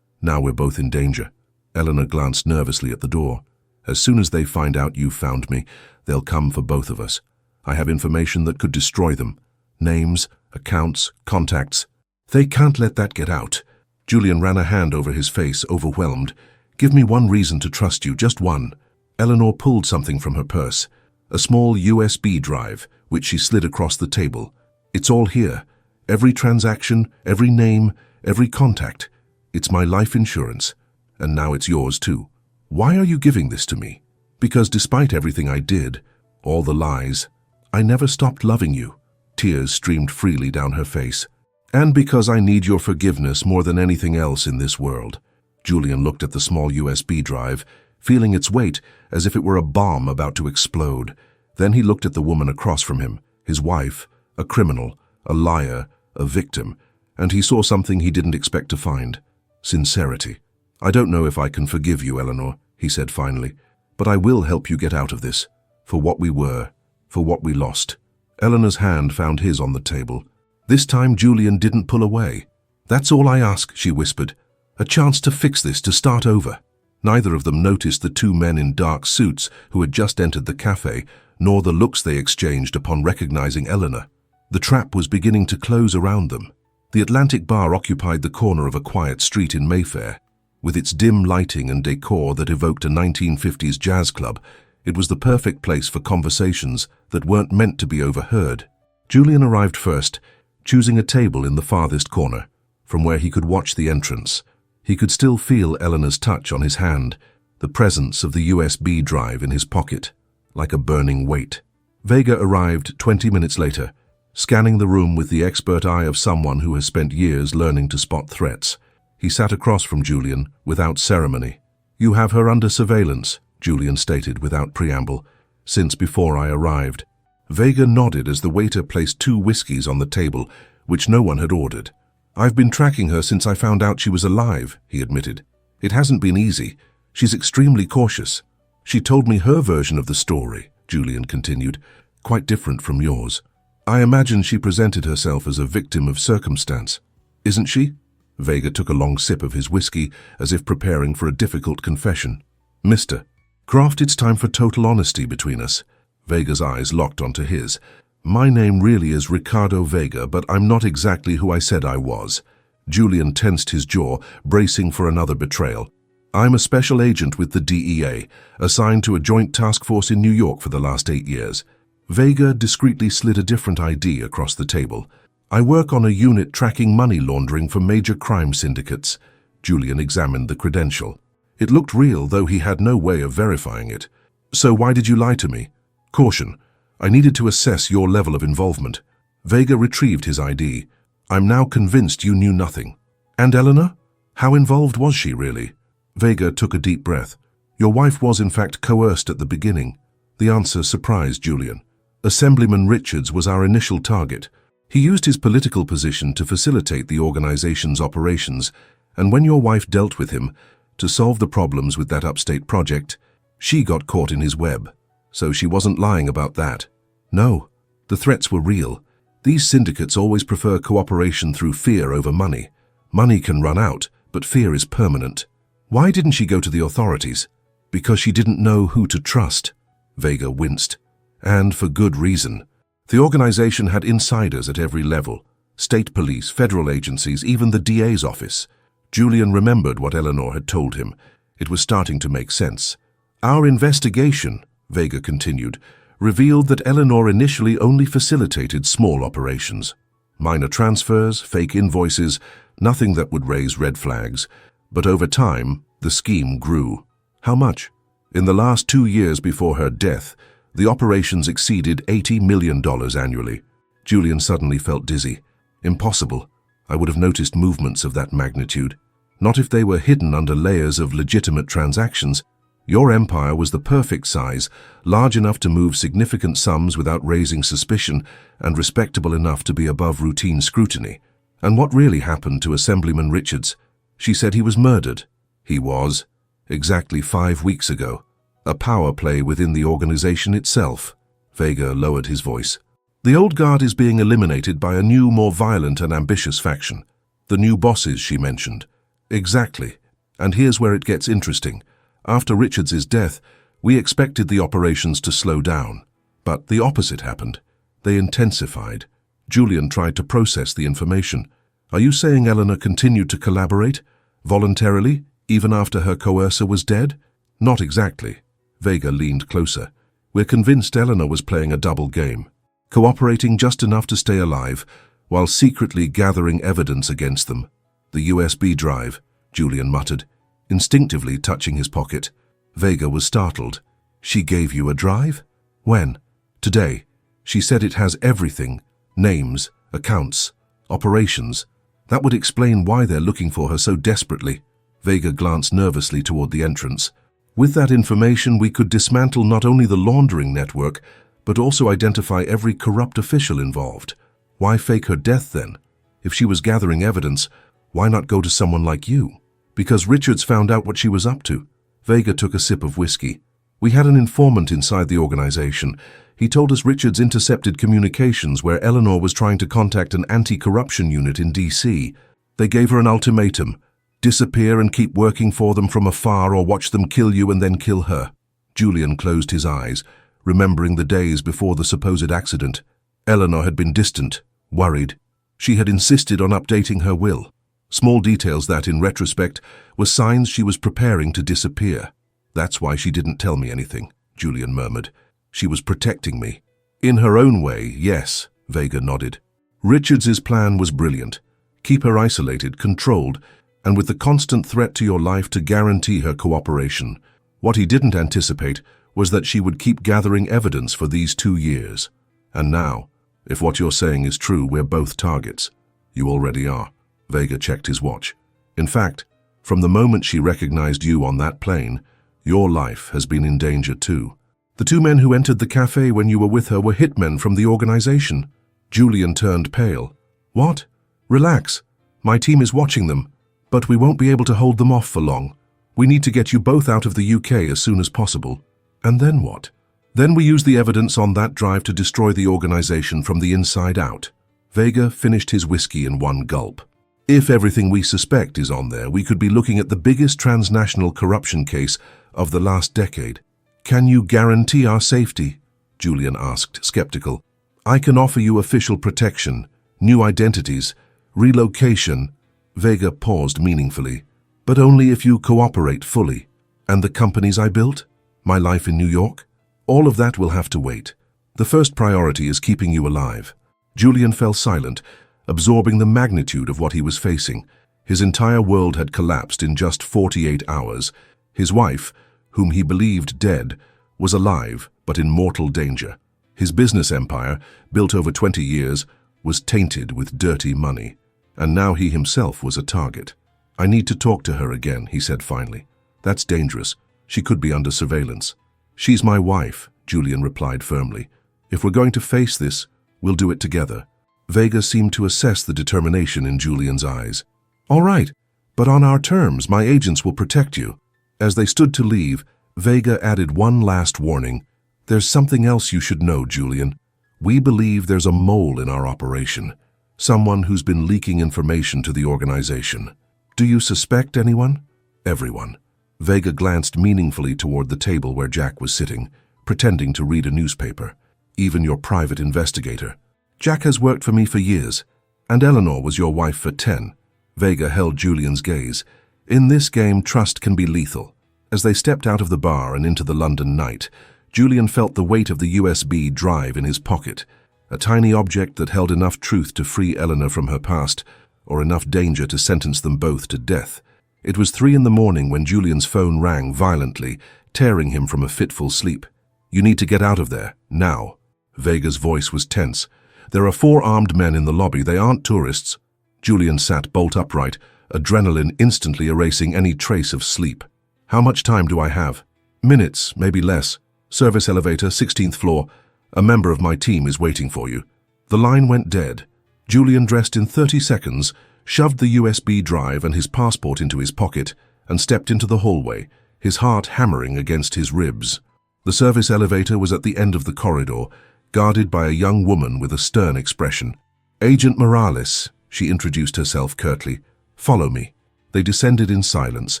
we're both in danger. Eleanor glanced nervously at the door. As soon as they find out you found me, they'll come for both of us. I have information that could destroy them. Names, accounts, contacts. They can't let that get out. Julian ran a hand over his face, overwhelmed. Give me one reason to trust you, just one. Eleanor pulled something from her purse. A small USB drive, which she slid across the table. It's all here. Every transaction, every name, every contact. It's my life insurance. And now it's yours too. Why are you giving this to me? Because despite everything I did, all the lies, I never stopped loving you. Tears streamed freely down her face. And because I need your forgiveness more than anything else in this world. Julian looked at the small USB drive, feeling its weight as if it were a bomb about to explode. Then he looked at the woman across from him, his wife, a criminal, a liar, a victim, and he saw something he didn't expect to find. Sincerity. I don't know if I can forgive you, Eleanor, he said finally, but I will help you get out of this, for what we were, for what we lost. Eleanor's hand found his on the table. This time Julian didn't pull away. That's all I ask, she whispered. A chance to fix this, to start over. Neither of them noticed the 2 men in dark suits who had just entered the cafe, nor the looks they exchanged upon recognizing Eleanor. The trap was beginning to close around them. The Atlantic Bar occupied the corner of a quiet street in Mayfair. With its dim lighting and decor that evoked a 1950s jazz club, it was the perfect place for conversations that weren't meant to be overheard. Julian arrived first, choosing a table in the farthest corner, from where he could watch the entrance. He could still feel Eleanor's touch on his hand, the presence of the USB drive in his pocket, like a burning weight. Vega arrived 20 minutes later, scanning the room with the expert eye of someone who has spent years learning to spot threats. He sat across from Julian without ceremony. You have her under surveillance, Julian stated without preamble, since before I arrived. Vega nodded as the waiter placed 2 whiskeys on the table, which no one had ordered. I've been tracking her since I found out she was alive, he admitted. It hasn't been easy. She's extremely cautious. She told me her version of the story, Julian continued, quite different from yours. I imagine she presented herself as a victim of circumstance. Isn't she? Vega took a long sip of his whiskey as if preparing for a difficult confession. Mr. Croft, it's time for total honesty between us. Vega's eyes locked onto his. My name really is Ricardo Vega, but I'm not exactly who I said I was. Julian tensed his jaw, bracing for another betrayal. I'm a special agent with the DEA, assigned to a joint task force in New York for the last 8 years. Vega discreetly slid a different ID across the table. I work on a unit tracking money laundering for major crime syndicates. Julian examined the credential. It looked real, though he had no way of verifying it. So why did you lie to me? Caution. I needed to assess your level of involvement. Vega retrieved his ID. I'm now convinced you knew nothing. And Eleanor? How involved was she, really? Vega took a deep breath. Your wife was in fact coerced at the beginning. The answer surprised Julian. Assemblyman Richards was our initial target. He used his political position to facilitate the organization's operations, and when your wife dealt with him to solve the problems with that upstate project, she got caught in his web. So she wasn't lying about that. No, the threats were real. These syndicates always prefer cooperation through fear over money. Money can run out, but fear is permanent. Why didn't she go to the authorities? Because she didn't know who to trust. Vega winced. And for good reason. The organization had insiders at every level. State police, federal agencies, even the DA's office. Julian remembered what Eleanor had told him. It was starting to make sense. Our investigation, Vega continued, revealed that Eleanor initially only facilitated small operations. Minor transfers, fake invoices, nothing that would raise red flags. But over time, the scheme grew. How much? In the last 2 years before her death, the operations exceeded $80 million annually. Julian suddenly felt dizzy. Impossible. I would have noticed movements of that magnitude. Not if they were hidden under layers of legitimate transactions. Your empire was the perfect size, large enough to move significant sums without raising suspicion, and respectable enough to be above routine scrutiny. And what really happened to Assemblyman Richards? She said he was murdered. He was. Exactly 5 weeks ago. A power play within the organization itself. Vega lowered his voice. The old guard is being eliminated by a new, more violent and ambitious faction. The new bosses, she mentioned. Exactly. And here's where it gets interesting. After Richards's death, we expected the operations to slow down. But the opposite happened. They intensified. Julian tried to process the information. Are you saying Eleanor continued to collaborate? Voluntarily, even after her coercer was dead? Not exactly. Vega leaned closer. We're convinced Eleanor was playing a double game, cooperating just enough to stay alive, while secretly gathering evidence against them. The USB drive, Julian muttered, instinctively touching his pocket. Vega was startled. She gave you a drive? When? Today. She said it has everything. Names, accounts, operations. That would explain why they're looking for her so desperately. Vega glanced nervously toward the entrance. With that information, we could dismantle not only the laundering network, but also identify every corrupt official involved. Why fake her death then? If she was gathering evidence, why not go to someone like you? Because Richards found out what she was up to. Vega took a sip of whiskey. We had an informant inside the organization. He told us Richards intercepted communications where Eleanor was trying to contact an anti-corruption unit in D.C. They gave her an ultimatum. Disappear and keep working for them from afar, or watch them kill you and then kill her. Julian closed his eyes, remembering the days before the supposed accident. Eleanor had been distant, worried. She had insisted on updating her will. Small details that, in retrospect, were signs she was preparing to disappear. That's why she didn't tell me anything, Julian murmured. She was protecting me. In her own way, yes, Vega nodded. Richards's plan was brilliant. Keep her isolated, controlled, and with the constant threat to your life to guarantee her cooperation. What he didn't anticipate was that she would keep gathering evidence for these 2 years. And now, if what you're saying is true, we're both targets. You already are. Vega checked his watch. In fact, from the moment she recognized you on that plane, your life has been in danger too. The 2 men who entered the cafe when you were with her were hitmen from the organization. Julian turned pale. What? Relax. My team is watching them. But we won't be able to hold them off for long. We need to get you both out of the UK as soon as possible. And then what? Then we use the evidence on that drive to destroy the organization from the inside out. Vega finished his whiskey in one gulp. If everything we suspect is on there, we could be looking at the biggest transnational corruption case of the last decade. Can you guarantee our safety? Julian asked, skeptical. I can offer you official protection, new identities, relocation, Vega paused meaningfully. But only if you cooperate fully. And the companies I built? My life in New York? All of that will have to wait. The first priority is keeping you alive. Julian fell silent, absorbing the magnitude of what he was facing. His entire world had collapsed in just 48 hours. His wife, whom he believed dead, was alive but in mortal danger. His business empire, built over 20 years, was tainted with dirty money. And now he himself was a target. I need to talk to her again, he said finally. That's dangerous. She could be under surveillance. She's my wife, Julian replied firmly. If we're going to face this, we'll do it together. Vega seemed to assess the determination in Julian's eyes. All right, but on our terms, my agents will protect you. As they stood to leave, Vega added one last warning. There's something else you should know, Julian. We believe there's a mole in our operation. Someone who's been leaking information to the organization. Do you suspect anyone? Everyone. Vega glanced meaningfully toward the table where Jack was sitting, pretending to read a newspaper. Even your private investigator. Jack has worked for me for years, and Eleanor was your wife for 10. Vega held Julian's gaze. In this game, trust can be lethal. As they stepped out of the bar and into the London night, Julian felt the weight of the USB drive in his pocket, a tiny object that held enough truth to free Eleanor from her past, or enough danger to sentence them both to death. It was 3 in the morning when Julian's phone rang violently, tearing him from a fitful sleep. You need to get out of there, now. Vega's voice was tense. There are 4 armed men in the lobby. They aren't tourists. Julian sat bolt upright, adrenaline instantly erasing any trace of sleep. How much time do I have? Minutes, maybe less. Service elevator, 16th floor. A member of my team is waiting for you. The line went dead. Julian, dressed in 30 seconds, shoved the USB drive and his passport into his pocket and stepped into the hallway, his heart hammering against his ribs. The service elevator was at the end of the corridor, guarded by a young woman with a stern expression. Agent Morales, she introduced herself curtly. Follow me. They descended in silence.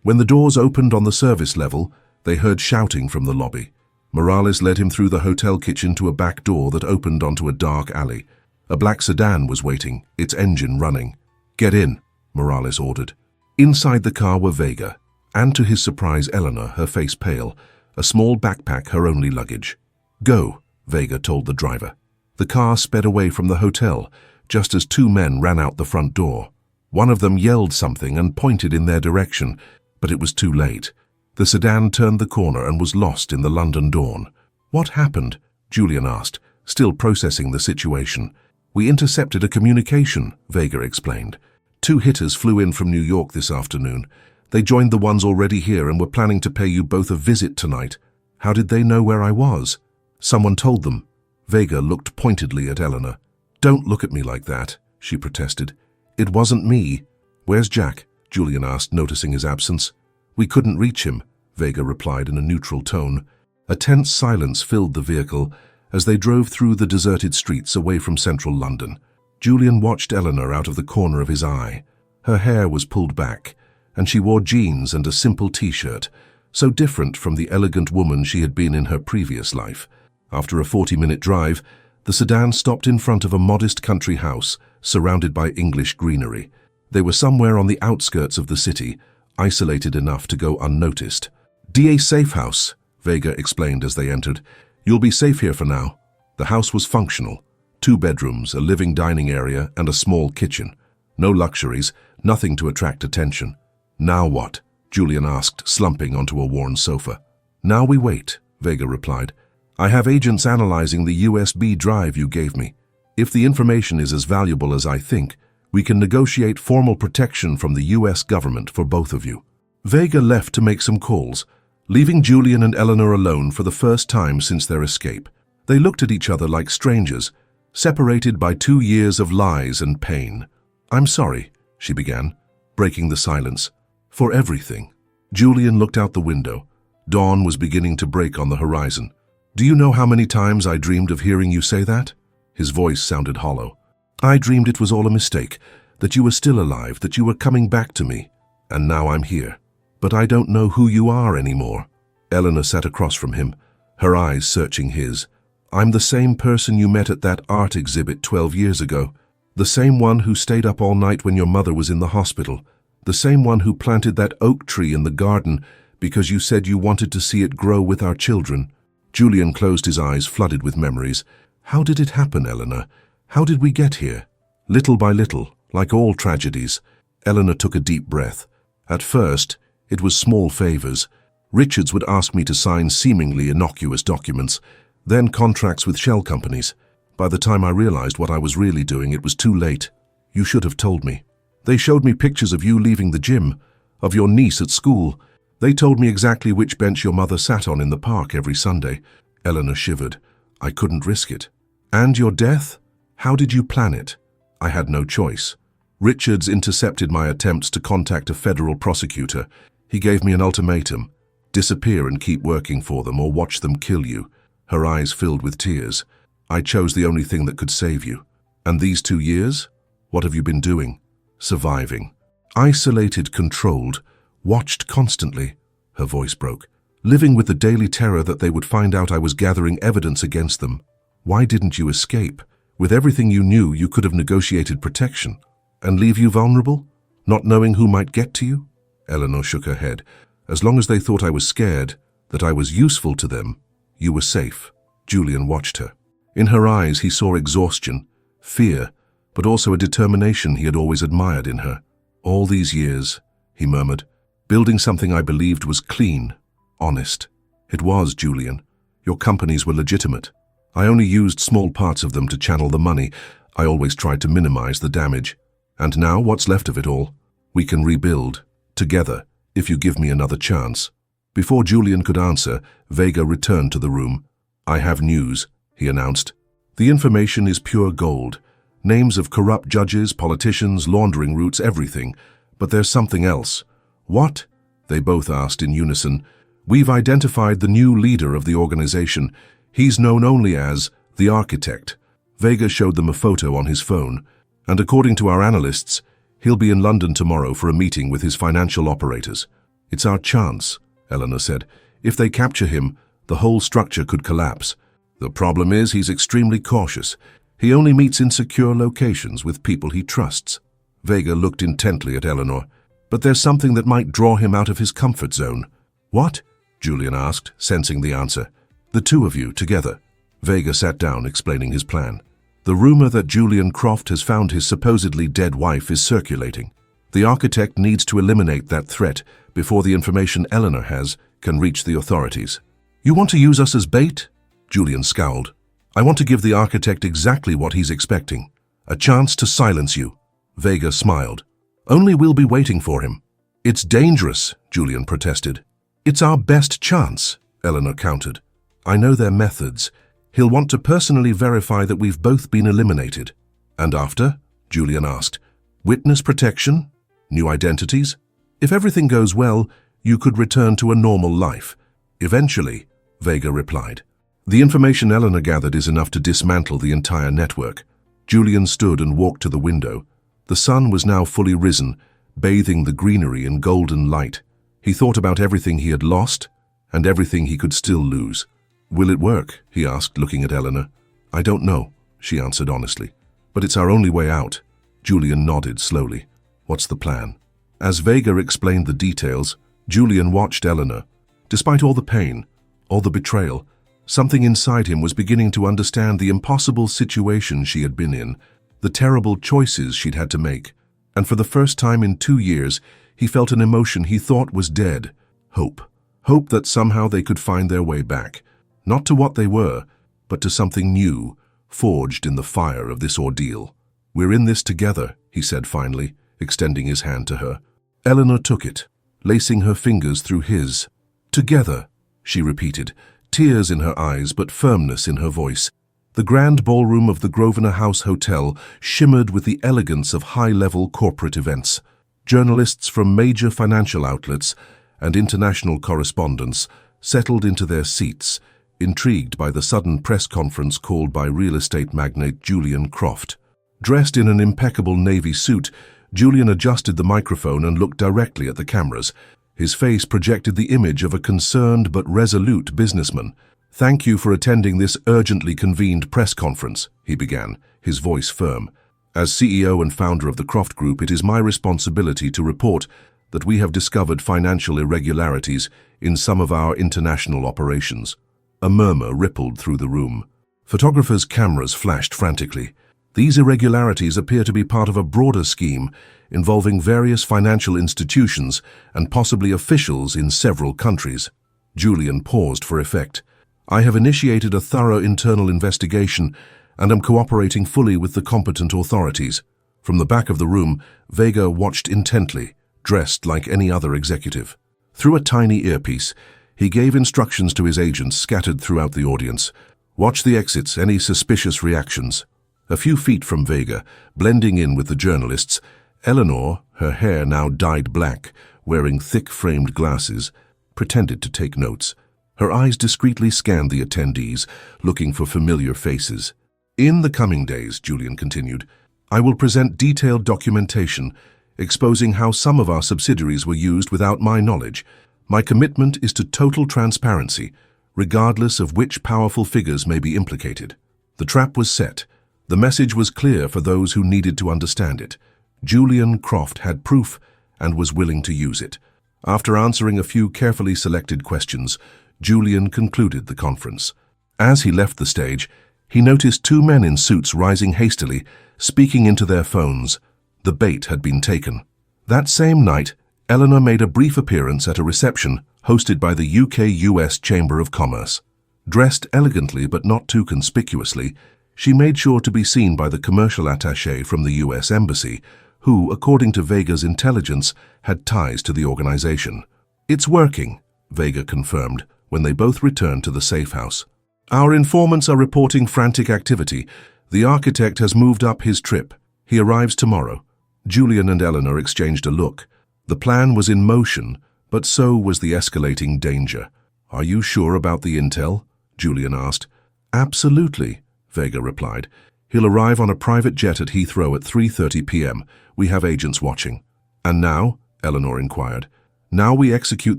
When the doors opened on the service level, they heard shouting from the lobby. Morales led him through the hotel kitchen to a back door that opened onto a dark alley. A black sedan was waiting, its engine running. Get in, Morales ordered. Inside the car were Vega, and to his surprise Eleanor, her face pale, a small backpack her only luggage. Go, Vega told the driver. The car sped away from the hotel, just as 2 men ran out the front door. One of them yelled something and pointed in their direction, but it was too late. The sedan turned the corner and was lost in the London dawn. What happened? Julian asked, still processing the situation. We intercepted a communication, Vega explained. 2 hitters flew in from New York this afternoon. They joined the ones already here and were planning to pay you both a visit tonight. How did they know where I was? Someone told them. Vega looked pointedly at Eleanor. Don't look at me like that, she protested. It wasn't me. Where's Jack? Julian asked, noticing his absence. We couldn't reach him, Vega replied in a neutral tone. A tense silence filled the vehicle as they drove through the deserted streets away from central London. Julian watched Eleanor out of the corner of his eye. Her hair was pulled back, and she wore jeans and a simple t-shirt, so different from the elegant woman she had been in her previous life. After a 40-minute drive, the sedan stopped in front of a modest country house surrounded by English greenery. They were somewhere on the outskirts of the city, isolated enough to go unnoticed. DA Safe House, Vega explained as they entered. You'll be safe here for now. The house was functional. 2 bedrooms, a living dining area, and a small kitchen. No luxuries, nothing to attract attention. Now what? Julian asked, slumping onto a worn sofa. Now we wait, Vega replied. I have agents analyzing the USB drive you gave me. If the information is as valuable as I think, we can negotiate formal protection from the US government for both of you. Vega left to make some calls, leaving Julian and Eleanor alone for the first time since their escape. They looked at each other like strangers, separated by 2 years of lies and pain. I'm sorry, she began, breaking the silence. For everything. Julian looked out the window. Dawn was beginning to break on the horizon. Do you know how many times I dreamed of hearing you say that? His voice sounded hollow. I dreamed it was all a mistake, that you were still alive, that you were coming back to me. And now I'm here. But I don't know who you are anymore. Eleanor sat across from him, her eyes searching his. I'm the same person you met at that art exhibit 12 years ago. The same one who stayed up all night when your mother was in the hospital. The same one who planted that oak tree in the garden because you said you wanted to see it grow with our children. Julian closed his eyes, flooded with memories. How did it happen, Eleanor? How did we get here? Little by little, like all tragedies. Eleanor took a deep breath. At first, it was small favors. Richards would ask me to sign seemingly innocuous documents, then contracts with shell companies. By the time I realized what I was really doing, it was too late. You should have told me. They showed me pictures of you leaving the gym, of your niece at school. They told me exactly which bench your mother sat on in the park every Sunday. Eleanor shivered. I couldn't risk it. And your death? How did you plan it? I had no choice. Richards intercepted my attempts to contact a federal prosecutor. He gave me an ultimatum. Disappear and keep working for them or watch them kill you. Her eyes filled with tears. I chose the only thing that could save you. And these 2 years? What have you been doing? Surviving. Isolated, controlled, watched constantly. Her voice broke. Living with the daily terror that they would find out I was gathering evidence against them. Why didn't you escape? With everything you knew, you could have negotiated protection. And leave you vulnerable? Not knowing who might get to you? Eleanor shook her head. As long as they thought I was scared, that I was useful to them, you were safe. Julian watched her. In her eyes he saw exhaustion, fear, but also a determination he had always admired in her. All these years, he murmured, building something I believed was clean, honest. It was, Julian. Your companies were legitimate. I only used small parts of them to channel the money. I always tried to minimize the damage. And now, what's left of it all? We can rebuild, together, if you give me another chance. Before Julian could answer, Vega returned to the room. I have news, he announced. The information is pure gold. Names of corrupt judges, politicians, laundering routes, everything. But there's something else. What? They both asked in unison. We've identified the new leader of the organization. He's known only as the Architect. Vega showed them a photo on his phone. And according to our analysts, he'll be in London tomorrow for a meeting with his financial operators. It's our chance, Eleanor said. If they capture him, the whole structure could collapse. The problem is he's extremely cautious. He only meets in secure locations with people he trusts. Vega looked intently at Eleanor. But there's something that might draw him out of his comfort zone. What? Julian asked, sensing the answer. The two of you, together. Vega sat down, explaining his plan. The rumor that Julian Croft has found his supposedly dead wife is circulating. The Architect needs to eliminate that threat before the information Eleanor has can reach the authorities. You want to use us as bait? Julian scowled. I want to give the Architect exactly what he's expecting. A chance to silence you. Vega smiled. Only we'll be waiting for him. It's dangerous, Julian protested. It's our best chance, Eleanor countered. I know their methods. He'll want to personally verify that we've both been eliminated. And after? Julian asked. Witness protection? New identities? If everything goes well, you could return to a normal life. Eventually, Vega replied. The information Eleanor gathered is enough to dismantle the entire network. Julian stood and walked to the window. The sun was now fully risen, bathing the greenery in golden light. He thought about everything he had lost and everything he could still lose. Will it work? He asked, looking at Eleanor. I don't know, she answered honestly. But it's our only way out. Julian nodded slowly. What's the plan? As Vega explained the details, Julian watched Eleanor. Despite all the pain, all the betrayal, something inside him was beginning to understand the impossible situation she had been in, the terrible choices she'd had to make. And for the first time in 2 years, he felt an emotion he thought was dead. Hope. Hope that somehow they could find their way back. Not to what they were, but to something new, forged in the fire of this ordeal. We're in this together, he said finally, extending his hand to her. Eleanor took it, lacing her fingers through his. Together, she repeated, tears in her eyes but firmness in her voice. The grand ballroom of the Grosvenor House Hotel shimmered with the elegance of high-level corporate events. Journalists from major financial outlets and international correspondents settled into their seats, intrigued by the sudden press conference called by real estate magnate Julian Croft. Dressed in an impeccable navy suit, Julian adjusted the microphone and looked directly at the cameras. His face projected the image of a concerned but resolute businessman. Thank you for attending this urgently convened press conference, he began, his voice firm. As CEO and founder of the Croft Group, it is my responsibility to report that we have discovered financial irregularities in some of our international operations. A murmur rippled through the room. Photographers' cameras flashed frantically. These irregularities appear to be part of a broader scheme involving various financial institutions and possibly officials in several countries. Julian paused for effect. I have initiated a thorough internal investigation and am cooperating fully with the competent authorities. From the back of the room, Vega watched intently, dressed like any other executive. Through a tiny earpiece, he gave instructions to his agents scattered throughout the audience. Watch the exits, any suspicious reactions. A few feet from Vega, blending in with the journalists, Eleanor, her hair now dyed black, wearing thick-framed glasses, pretended to take notes. Her eyes discreetly scanned the attendees, looking for familiar faces. In the coming days, Julian continued, I will present detailed documentation exposing how some of our subsidiaries were used without my knowledge. My commitment is to total transparency, regardless of which powerful figures may be implicated. The trap was set. The message was clear for those who needed to understand it. Julian Croft had proof and was willing to use it. After answering a few carefully selected questions, Julian concluded the conference. As he left the stage, he noticed two men in suits rising hastily, speaking into their phones. The bait had been taken. That same night, Eleanor made a brief appearance at a reception hosted by the UK-US Chamber of Commerce. Dressed elegantly but not too conspicuously, she made sure to be seen by the commercial attaché from the US Embassy, who, according to Vega's intelligence, had ties to the organization. It's working, Vega confirmed when they both returned to the safe house. Our informants are reporting frantic activity. The architect has moved up his trip. He arrives tomorrow. Julian and Eleanor exchanged a look. The plan was in motion, but so was the escalating danger. Are you sure about the intel? Julian asked. Absolutely, Vega replied. He'll arrive on a private jet at Heathrow at 3:30 p.m. We have agents watching. And now? Eleanor inquired. Now we execute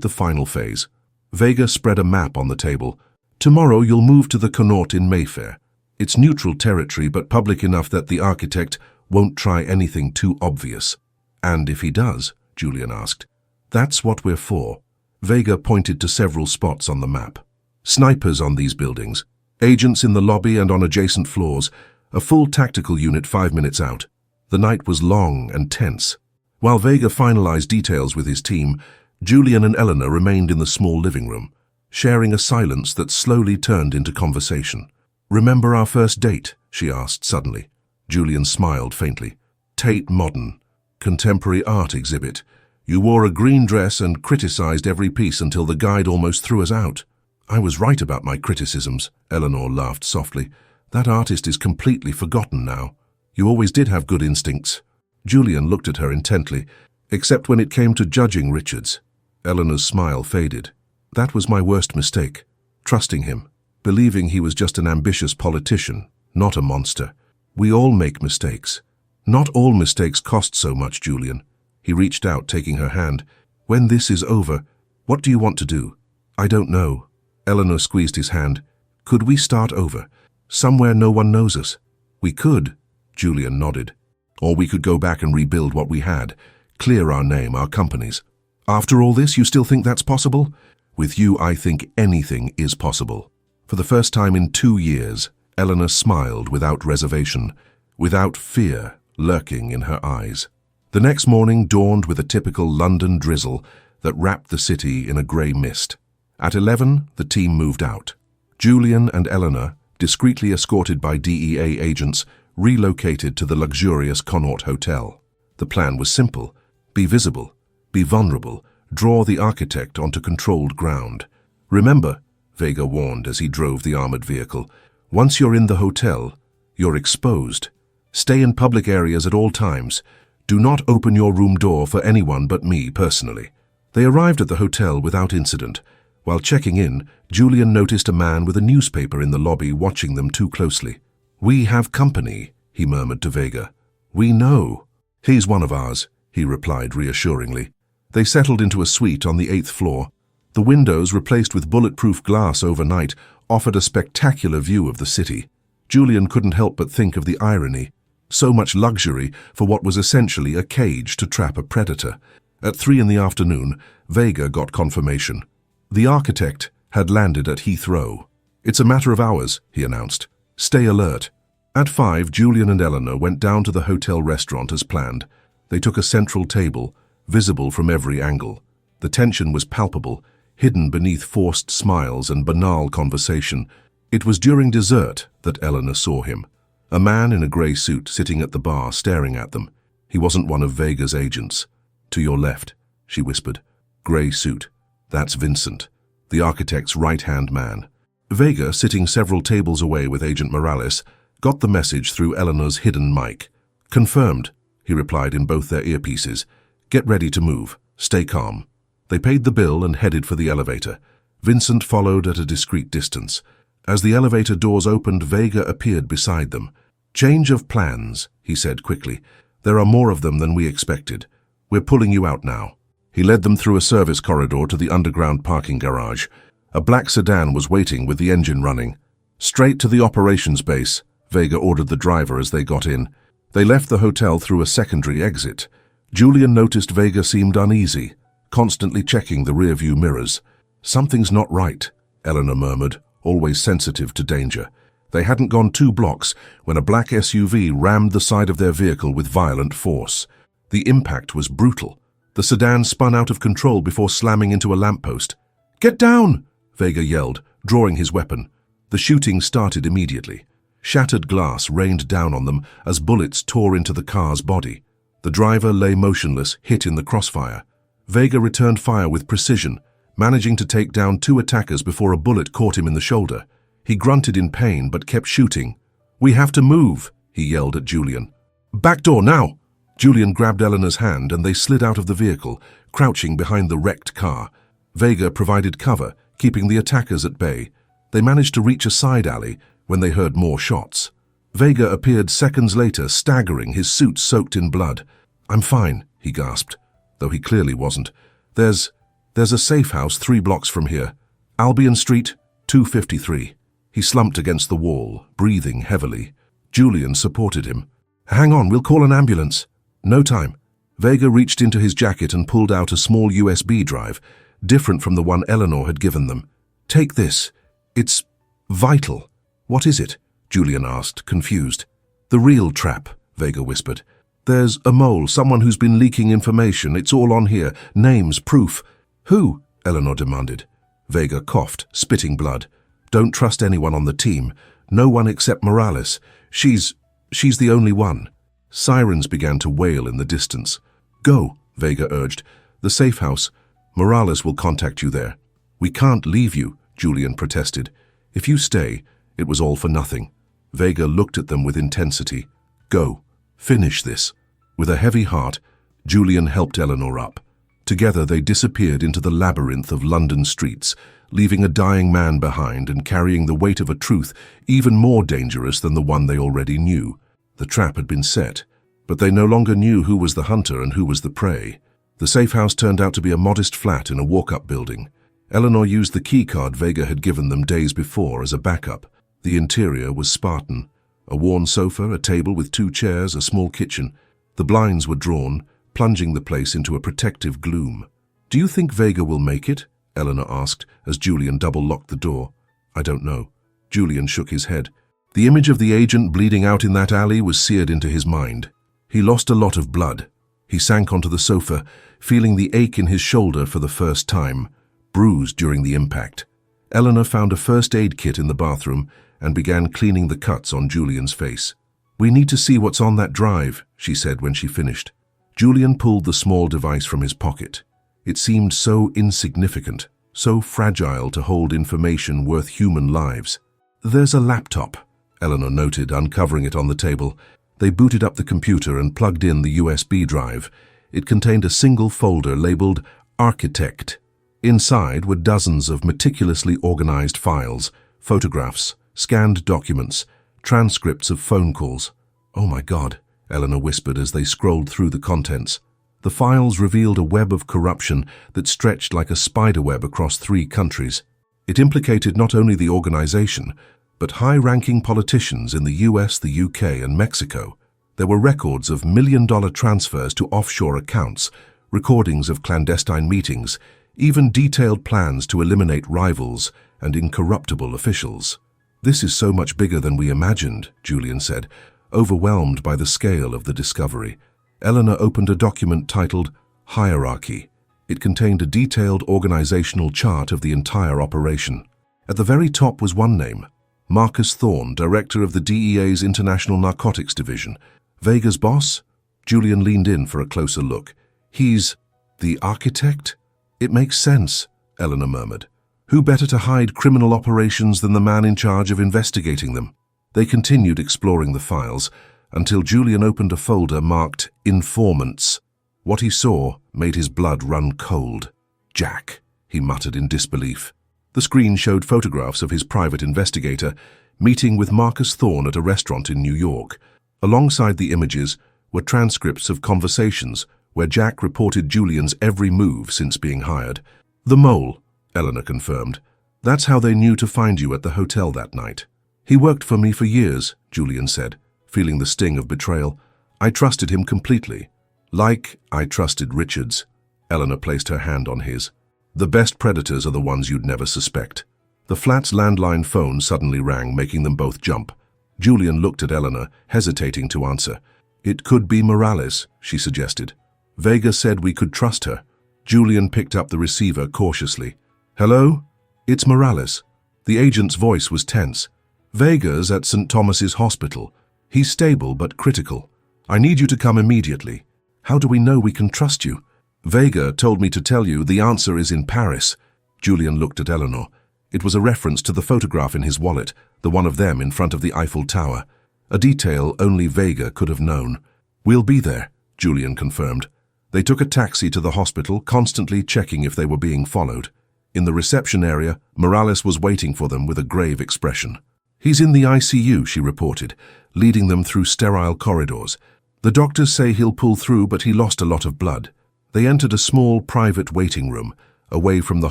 the final phase. Vega spread a map on the table. Tomorrow you'll move to the Connaught in Mayfair. It's neutral territory but public enough that the architect won't try anything too obvious. And if he does? Julian asked. That's what we're for. Vega pointed to several spots on the map. Snipers on these buildings, agents in the lobby and on adjacent floors, a full tactical unit 5 minutes out. The night was long and tense. While Vega finalized details with his team, Julian and Eleanor remained in the small living room, sharing a silence that slowly turned into conversation. Remember our first date? She asked suddenly. Julian smiled faintly. Tate Modern, contemporary art exhibit. You wore a green dress and criticized every piece until the guide almost threw us out. I was right about my criticisms, Eleanor laughed softly. That artist is completely forgotten now. You always did have good instincts. Julian looked at her intently, except when it came to judging Richards. Eleanor's smile faded. That was my worst mistake. Trusting him, believing he was just an ambitious politician, not a monster. We all make mistakes. Not all mistakes cost so much, Julian. He reached out, taking her hand. When this is over, what do you want to do? I don't know. Eleanor squeezed his hand. Could we start over? Somewhere no one knows us. We could, Julian nodded. Or we could go back and rebuild what we had, clear our name, our companies. After all this, you still think that's possible? With you, I think anything is possible. For the first time in 2 years, Eleanor smiled without reservation, without fear lurking in her eyes. The next morning dawned with a typical London drizzle that wrapped the city in a grey mist. At 11, the team moved out. Julian and Eleanor, discreetly escorted by DEA agents, relocated to the luxurious Connaught Hotel. The plan was simple. Be visible, be vulnerable, draw the architect onto controlled ground. Remember, Vega warned as he drove the armored vehicle, once you're in the hotel, you're exposed. Stay in public areas at all times. Do not open your room door for anyone but me personally. They arrived at the hotel without incident. While checking in, Julian noticed a man with a newspaper in the lobby watching them too closely. We have company, he murmured to Vega. We know. He's one of ours, he replied reassuringly. They settled into a suite on the 8th floor. The windows, replaced with bulletproof glass overnight, offered a spectacular view of the city. Julian couldn't help but think of the irony. So much luxury for what was essentially a cage to trap a predator. At 3 in the afternoon, Vega got confirmation. The architect had landed at Heathrow. "It's a matter of hours," he announced. "Stay alert." At 5, Julian and Eleanor went down to the hotel restaurant as planned. They took a central table, visible from every angle. The tension was palpable, hidden beneath forced smiles and banal conversation. It was during dessert that Eleanor saw him. A man in a grey suit sitting at the bar staring at them. He wasn't one of Vega's agents. "To your left," she whispered. "Grey suit. That's Vincent, the architect's right-hand man." Vega, sitting several tables away with Agent Morales, got the message through Eleanor's hidden mic. "Confirmed," he replied in both their earpieces. "Get ready to move. Stay calm." They paid the bill and headed for the elevator. Vincent followed at a discreet distance. As the elevator doors opened, Vega appeared beside them. "Change of plans," he said quickly. "There are more of them than we expected. We're pulling you out now." He led them through a service corridor to the underground parking garage. A black sedan was waiting with the engine running. "Straight to the operations base," Vega ordered the driver as they got in. They left the hotel through a secondary exit. Julian noticed Vega seemed uneasy, constantly checking the rearview mirrors. "Something's not right," Eleanor murmured, always sensitive to danger. They hadn't gone 2 blocks when a black SUV rammed the side of their vehicle with violent force. The impact was brutal. The sedan spun out of control before slamming into a lamppost. "Get down!" Vega yelled, drawing his weapon. The shooting started immediately. Shattered glass rained down on them as bullets tore into the car's body. The driver lay motionless, hit in the crossfire. Vega returned fire with precision, managing to take down 2 attackers before a bullet caught him in the shoulder. He grunted in pain but kept shooting. "We have to move," he yelled at Julian. "Back door now!" Julian grabbed Eleanor's hand and they slid out of the vehicle, crouching behind the wrecked car. Vega provided cover, keeping the attackers at bay. They managed to reach a side alley when they heard more shots. Vega appeared seconds later, staggering, his suit soaked in blood. "I'm fine," he gasped, though he clearly wasn't. There's a safe house 3 blocks from here. Albion Street, 253. He slumped against the wall, breathing heavily. Julian supported him. "Hang on, we'll call an ambulance." "No time." Vega reached into his jacket and pulled out a small USB drive, different from the one Eleanor had given them. "Take this. It's vital." "What is it?" Julian asked, confused. "The real trap," Vega whispered. "There's a mole, someone who's been leaking information. It's all on here. Names, proof." "Who?" Eleanor demanded. Vega coughed, spitting blood. "Don't trust anyone on the team. No one except Morales. She's the only one." Sirens began to wail in the distance. "Go," Vega urged. "The safe house. Morales will contact you there." "We can't leave you," Julian protested. "If you stay, it was all for nothing." Vega looked at them with intensity. "Go. Finish this." With a heavy heart, Julian helped Eleanor up. Together they disappeared into the labyrinth of London streets, leaving a dying man behind and carrying the weight of a truth even more dangerous than the one they already knew. The trap had been set, but they no longer knew who was the hunter and who was the prey. The safe house turned out to be a modest flat in a walk-up building. Eleanor used the keycard Vega had given them days before as a backup. The interior was Spartan. A worn sofa, a table with 2 chairs, a small kitchen. The blinds were drawn, plunging the place into a protective gloom. "Do you think Vega will make it?" Eleanor asked as Julian double-locked the door. "I don't know." Julian shook his head. The image of the agent bleeding out in that alley was seared into his mind. He lost a lot of blood. He sank onto the sofa, feeling the ache in his shoulder for the first time, bruised during the impact. Eleanor found a first aid kit in the bathroom and began cleaning the cuts on Julian's face. "We need to see what's on that drive," she said when she finished. Julian pulled the small device from his pocket. It seemed so insignificant, so fragile to hold information worth human lives. "There's a laptop," Eleanor noted, uncovering it on the table. They booted up the computer and plugged in the USB drive. It contained a single folder labeled Architect. Inside were dozens of meticulously organized files, photographs, scanned documents, transcripts of phone calls. "Oh my God," Eleanor whispered as they scrolled through the contents. The files revealed a web of corruption that stretched like a spiderweb across 3 countries. It implicated not only the organization, but high-ranking politicians in the US, the UK, and Mexico. There were records of million-dollar transfers to offshore accounts, recordings of clandestine meetings, even detailed plans to eliminate rivals and incorruptible officials. "This is so much bigger than we imagined," Julian said, overwhelmed by the scale of the discovery. Eleanor opened a document titled Hierarchy. It contained a detailed organizational chart of the entire operation. At the very top was one name, Marcus Thorne, director of the DEA's International Narcotics Division. Vega's boss? Julian leaned in for a closer look. "He's the architect?" "It makes sense," Eleanor murmured. "Who better to hide criminal operations than the man in charge of investigating them?" They continued exploring the files until Julian opened a folder marked Informants. What he saw made his blood run cold. "Jack," he muttered in disbelief. The screen showed photographs of his private investigator meeting with Marcus Thorne at a restaurant in New York. Alongside the images were transcripts of conversations where Jack reported Julian's every move since being hired. "The mole," Eleanor confirmed. "That's how they knew to find you at the hotel that night." "He worked for me for years," Julian said, feeling the sting of betrayal. "I trusted him completely. Like I trusted Richards." Eleanor placed her hand on his. "The best predators are the ones you'd never suspect." The flat's landline phone suddenly rang, making them both jump. Julian looked at Eleanor, hesitating to answer. "It could be Morales," she suggested. "Vega said we could trust her." Julian picked up the receiver cautiously. "Hello? It's Morales." The agent's voice was tense. "Vega's at St. Thomas's Hospital. He's stable but critical. I need you to come immediately." "How do we know we can trust you?" "Vega told me to tell you the answer is in Paris." Julian looked at Eleanor. It was a reference to the photograph in his wallet, the one of them in front of the Eiffel Tower. A detail only Vega could have known. "We'll be there," Julian confirmed. They took a taxi to the hospital, constantly checking if they were being followed. In the reception area, Morales was waiting for them with a grave expression. "He's in the ICU," she reported, leading them through sterile corridors. "The doctors say he'll pull through, but he lost a lot of blood." They entered a small, private waiting room, away from the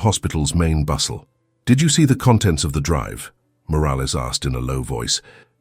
hospital's main bustle. "Did you see the contents of the drive?" Morales asked in a low voice.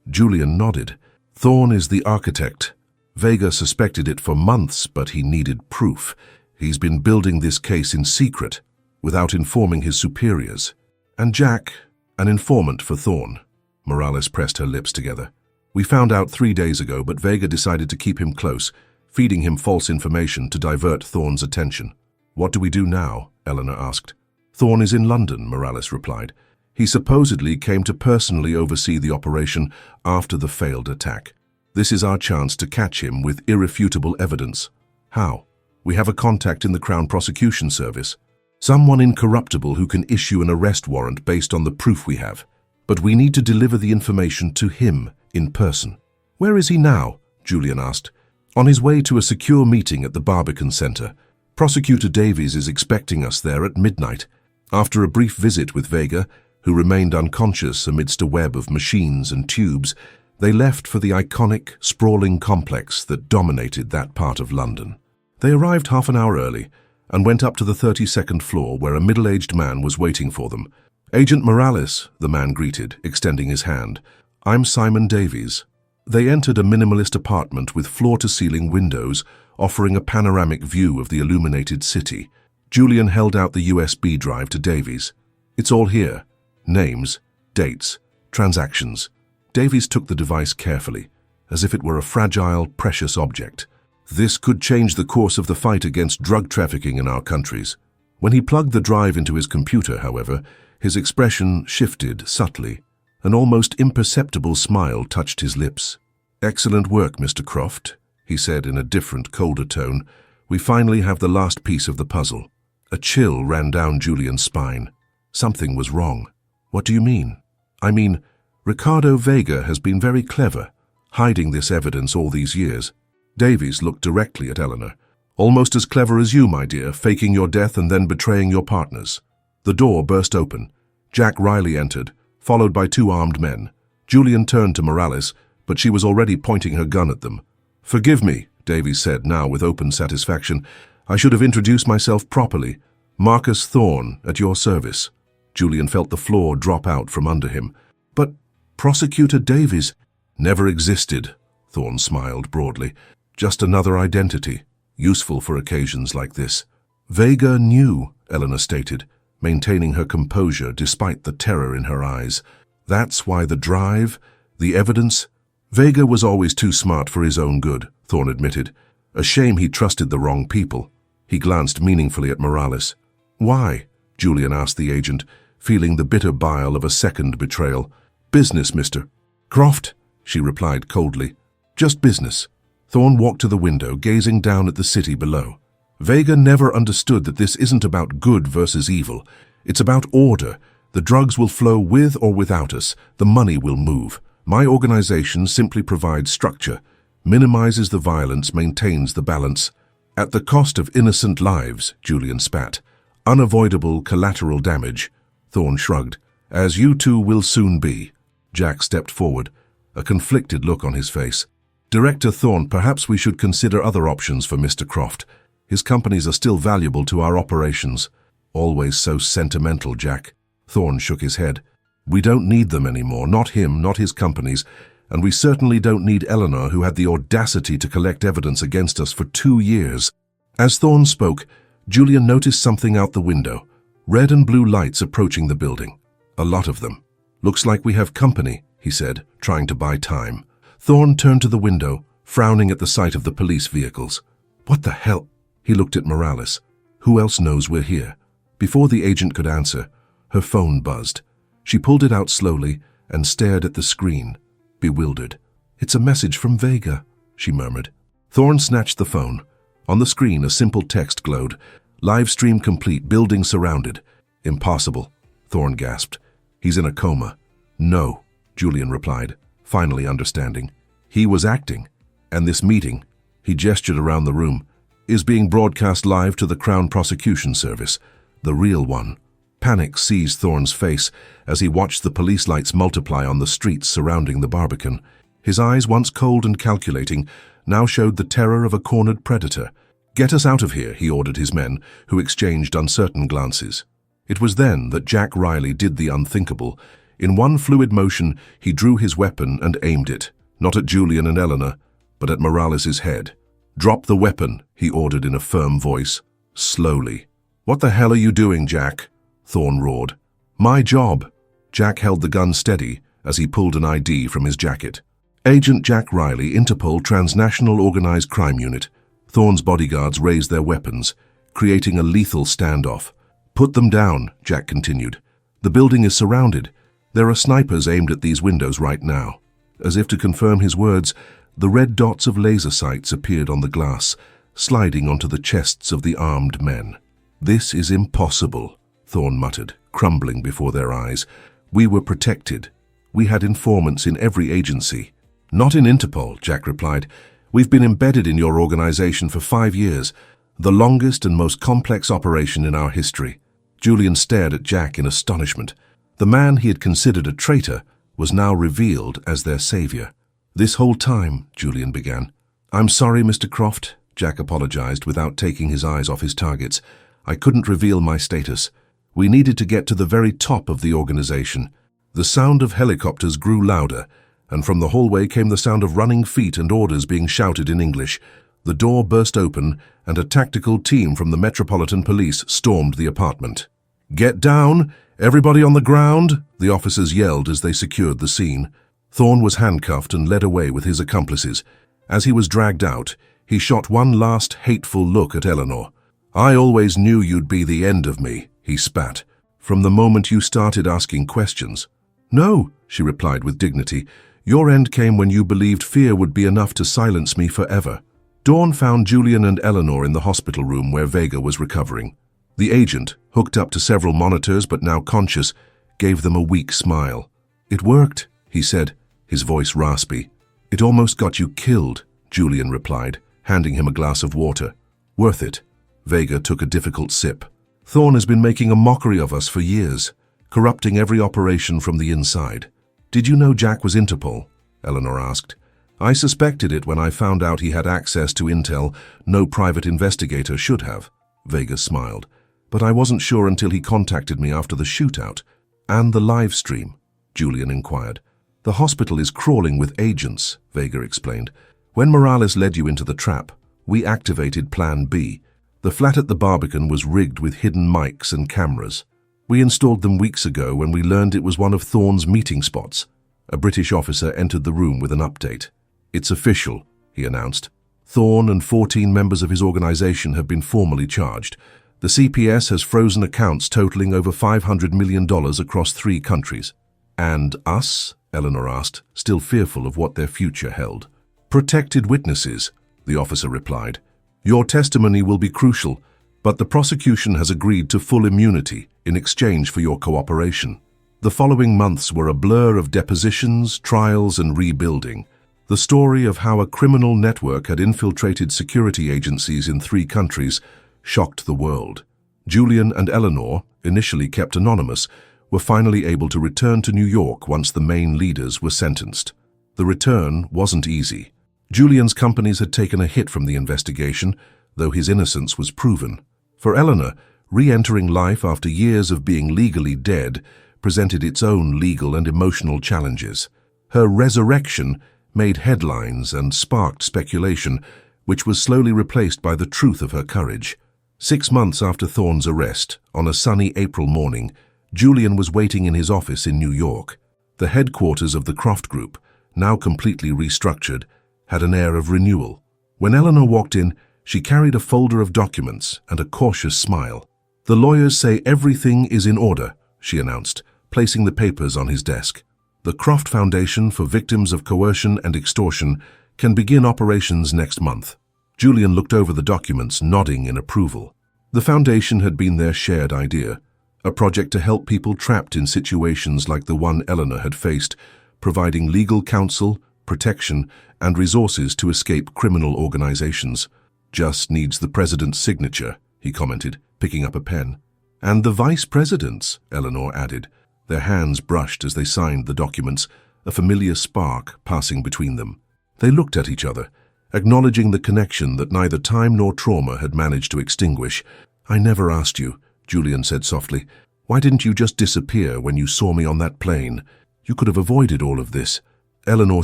Julian nodded. "Thorne is the architect. Vega suspected it for months, but he needed proof. He's been building this case in secret, without informing his superiors. And Jack, an informant for Thorne." Morales pressed her lips together. "We found out 3 days ago, but Vega decided to keep him close, feeding him false information to divert Thorne's attention." "What do we do now?" Eleanor asked. "Thorne is in London," Morales replied. "He supposedly came to personally oversee the operation after the failed attack. This is our chance to catch him with irrefutable evidence." "How?" "We have a contact in the Crown Prosecution Service. Someone incorruptible who can issue an arrest warrant based on the proof we have. But we need to deliver the information to him in person." "Where is he now?" Julian asked. "On his way to a secure meeting at the Barbican Center. Prosecutor Davies is expecting us there at midnight." After a brief visit with Vega, who remained unconscious amidst a web of machines and tubes, they left for the iconic, sprawling complex that dominated that part of London. They arrived half an hour early and went up to the 32nd floor where a middle-aged man was waiting for them. "Agent Morales," the man greeted, extending his hand. "I'm Simon Davies." They entered a minimalist apartment with floor-to-ceiling windows, offering a panoramic view of the illuminated city. Julian held out the USB drive to Davies. "It's all here. Names, dates, transactions." Davies took the device carefully, as if it were a fragile, precious object. "This could change the course of the fight against drug trafficking in our countries." When he plugged the drive into his computer, however, his expression shifted subtly. An almost imperceptible smile touched his lips. "Excellent work, Mr. Croft," he said in a different, colder tone. "We finally have the last piece of the puzzle." A chill ran down Julian's spine. Something was wrong. "What do you mean?" "I mean, Ricardo Vega has been very clever, hiding this evidence all these years." Davies looked directly at Eleanor. "Almost as clever as you, my dear, faking your death and then betraying your partners." The door burst open. Jack Riley entered, followed by 2 armed men. Julian turned to Morales, but she was already pointing her gun at them. "Forgive me," Davies said now with open satisfaction. "I should have introduced myself properly. Marcus Thorne, at your service." Julian felt the floor drop out from under him. "But Prosecutor Davies—" "Never existed," Thorne smiled broadly. Just another identity, useful for occasions like this. Vega knew, Eleanor stated, maintaining her composure despite the terror in her eyes. That's why the drive, the evidence. Vega was always too smart for his own good, Thorne admitted. A shame he trusted the wrong people. He glanced meaningfully at Morales. Why? Julian asked the agent, feeling the bitter bile of a second betrayal. Business, Mr. Croft, she replied coldly. Just business. Thorne walked to the window, gazing down at the city below. Vega never understood that this isn't about good versus evil. It's about order. The drugs will flow with or without us. The money will move. My organization simply provides structure, minimizes the violence, maintains the balance. At the cost of innocent lives, Julian spat. Unavoidable collateral damage. Thorne shrugged. As you two will soon be. Jack stepped forward, a conflicted look on his face. Director Thorne, perhaps we should consider other options for Mr. Croft. His companies are still valuable to our operations. Always so sentimental, Jack. Thorne shook his head. We don't need them anymore, not him, not his companies, and we certainly don't need Eleanor, who had the audacity to collect evidence against us for 2 years. As Thorne spoke, Julian noticed something out the window. Red and blue lights approaching the building. A lot of them. Looks like we have company, he said, trying to buy time. Thorne turned to the window, frowning at the sight of the police vehicles. What the hell? He looked at Morales. Who else knows we're here? Before the agent could answer, her phone buzzed. She pulled it out slowly and stared at the screen, bewildered. It's a message from Vega, she murmured. Thorne snatched the phone. On the screen, a simple text glowed. Live stream complete, building surrounded. Impossible, Thorne gasped. He's in a coma. No, Julian replied, finally understanding. He was acting, and this meeting, he gestured around the room, is being broadcast live to the Crown Prosecution Service, the real one. Panic seized Thorne's face as he watched the police lights multiply on the streets surrounding the Barbican. His eyes, once cold and calculating, now showed the terror of a cornered predator. Get us out of here, he ordered his men, who exchanged uncertain glances. It was then that Jack Riley did the unthinkable. In one fluid motion, he drew his weapon and aimed it, not at Julian and Eleanor, but at Morales' head. Drop the weapon, he ordered in a firm voice, slowly. What the hell are you doing, Jack? Thorne roared. My job. Jack held the gun steady as he pulled an ID from his jacket. Agent Jack Riley, Interpol Transnational Organized Crime Unit. Thorne's bodyguards raised their weapons, creating a lethal standoff. Put them down, Jack continued. The building is surrounded. There are snipers aimed at these windows right now. As if to confirm his words, the red dots of laser sights appeared on the glass, sliding onto the chests of the armed men. This is impossible, Thorne muttered, crumbling before their eyes. We were protected. We had informants in every agency. Not in Interpol, Jack replied. We've been embedded in your organization for 5 years, the longest and most complex operation in our history. Julian stared at Jack in astonishment. The man he had considered a traitor was now revealed as their savior. This whole time, Julian began. I'm sorry, Mr. Croft, Jack apologized without taking his eyes off his targets. I couldn't reveal my status. We needed to get to the very top of the organization. The sound of helicopters grew louder, and from the hallway came the sound of running feet and orders being shouted in English. The door burst open, and a tactical team from the Metropolitan Police stormed the apartment. Get down! Everybody on the ground! The officers yelled as they secured the scene. Thorne was handcuffed and led away with his accomplices. As he was dragged out, he shot one last hateful look at Eleanor. I always knew you'd be the end of me, he spat, from the moment you started asking questions. No, she replied with dignity. Your end came when you believed fear would be enough to silence me forever. Dawn found Julian and Eleanor in the hospital room where Vega was recovering. The agent, hooked up to several monitors but now conscious, gave them a weak smile. It worked, he said, his voice raspy. It almost got you killed, Julian replied, handing him a glass of water. Worth it. Vega took a difficult sip. Thorne has been making a mockery of us for years, corrupting every operation from the inside. Did you know Jack was Interpol? Eleanor asked. I suspected it when I found out he had access to intel no private investigator should have. Vega smiled. But I wasn't sure until he contacted me after the shootout. And the live stream? Julian inquired. The hospital is crawling with agents, Vega explained. When Morales led you into the trap, we activated Plan B. The flat at the Barbican was rigged with hidden mics and cameras. We installed them weeks ago when we learned it was one of Thorne's meeting spots. A British officer entered the room with an update. It's official, he announced. Thorne and 14 members of his organization have been formally charged. The CPS has frozen accounts totaling over $500 million across 3 countries. And us? Eleanor asked, still fearful of what their future held. Protected witnesses, the officer replied. Your testimony will be crucial, but the prosecution has agreed to full immunity in exchange for your cooperation. The following months were a blur of depositions, trials, and rebuilding. The story of how a criminal network had infiltrated security agencies in 3 countries shocked the world. Julian and Eleanor, initially kept anonymous, were finally able to return to New York once the main leaders were sentenced. The return wasn't easy. Julian's companies had taken a hit from the investigation, though his innocence was proven. For Eleanor, re-entering life after years of being legally dead presented its own legal and emotional challenges. Her resurrection made headlines and sparked speculation, which was slowly replaced by the truth of her courage. 6 months after Thorne's arrest, on a sunny April morning, Julian was waiting in his office in New York. The headquarters of the Croft Group, now completely restructured, had an air of renewal. When Eleanor walked in, she carried a folder of documents and a cautious smile. The lawyers say everything is in order, she announced, placing the papers on his desk. The Croft Foundation for Victims of Coercion and Extortion can begin operations next month. Julian looked over the documents, nodding in approval. The foundation had been their shared idea, a project to help people trapped in situations like the one Eleanor had faced, providing legal counsel, protection, and resources to escape criminal organizations. Just needs the president's signature, he commented, picking up a pen. And the vice president's, Eleanor added. Their hands brushed as they signed the documents, a familiar spark passing between them. They looked at each other, acknowledging the connection that neither time nor trauma had managed to extinguish. I never asked you, Julian said softly. Why didn't you just disappear when you saw me on that plane? You could have avoided all of this. Eleanor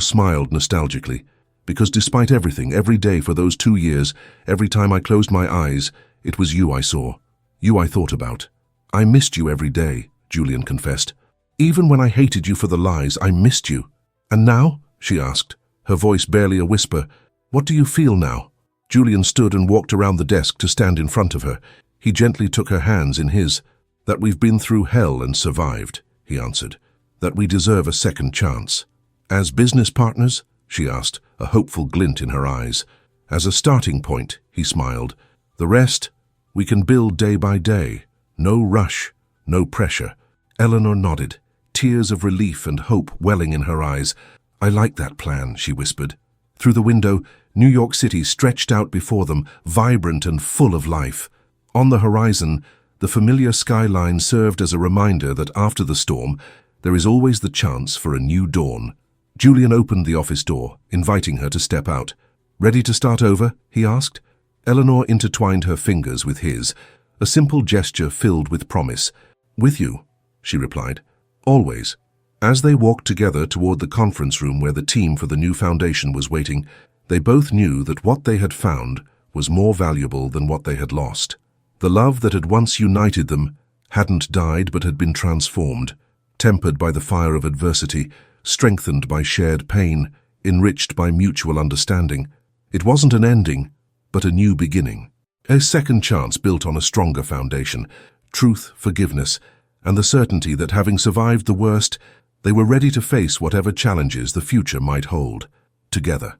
smiled nostalgically. Because despite everything, every day for those 2 years, every time I closed my eyes, it was you I saw. You I thought about. I missed you every day, Julian confessed. Even when I hated you for the lies, I missed you. And now? She asked, her voice barely a whisper. What do you feel now? Julian stood and walked around the desk to stand in front of her. He gently took her hands in his. That we've been through hell and survived, he answered. That we deserve a second chance. As business partners? She asked, a hopeful glint in her eyes. As a starting point, he smiled. The rest, we can build day by day. No rush, no pressure. Eleanor nodded, tears of relief and hope welling in her eyes. I like that plan, she whispered. Through the window, New York City stretched out before them, vibrant and full of life. On the horizon, the familiar skyline served as a reminder that after the storm, there is always the chance for a new dawn. Julian opened the office door, inviting her to step out. Ready to start over? He asked. Eleanor intertwined her fingers with his, a simple gesture filled with promise. With you, she replied. Always. As they walked together toward the conference room where the team for the new foundation was waiting, they both knew that what they had found was more valuable than what they had lost. The love that had once united them hadn't died but had been transformed, tempered by the fire of adversity, strengthened by shared pain, enriched by mutual understanding. It wasn't an ending, but a new beginning. A second chance built on a stronger foundation, truth, forgiveness, and the certainty that having survived the worst, they were ready to face whatever challenges the future might hold, together.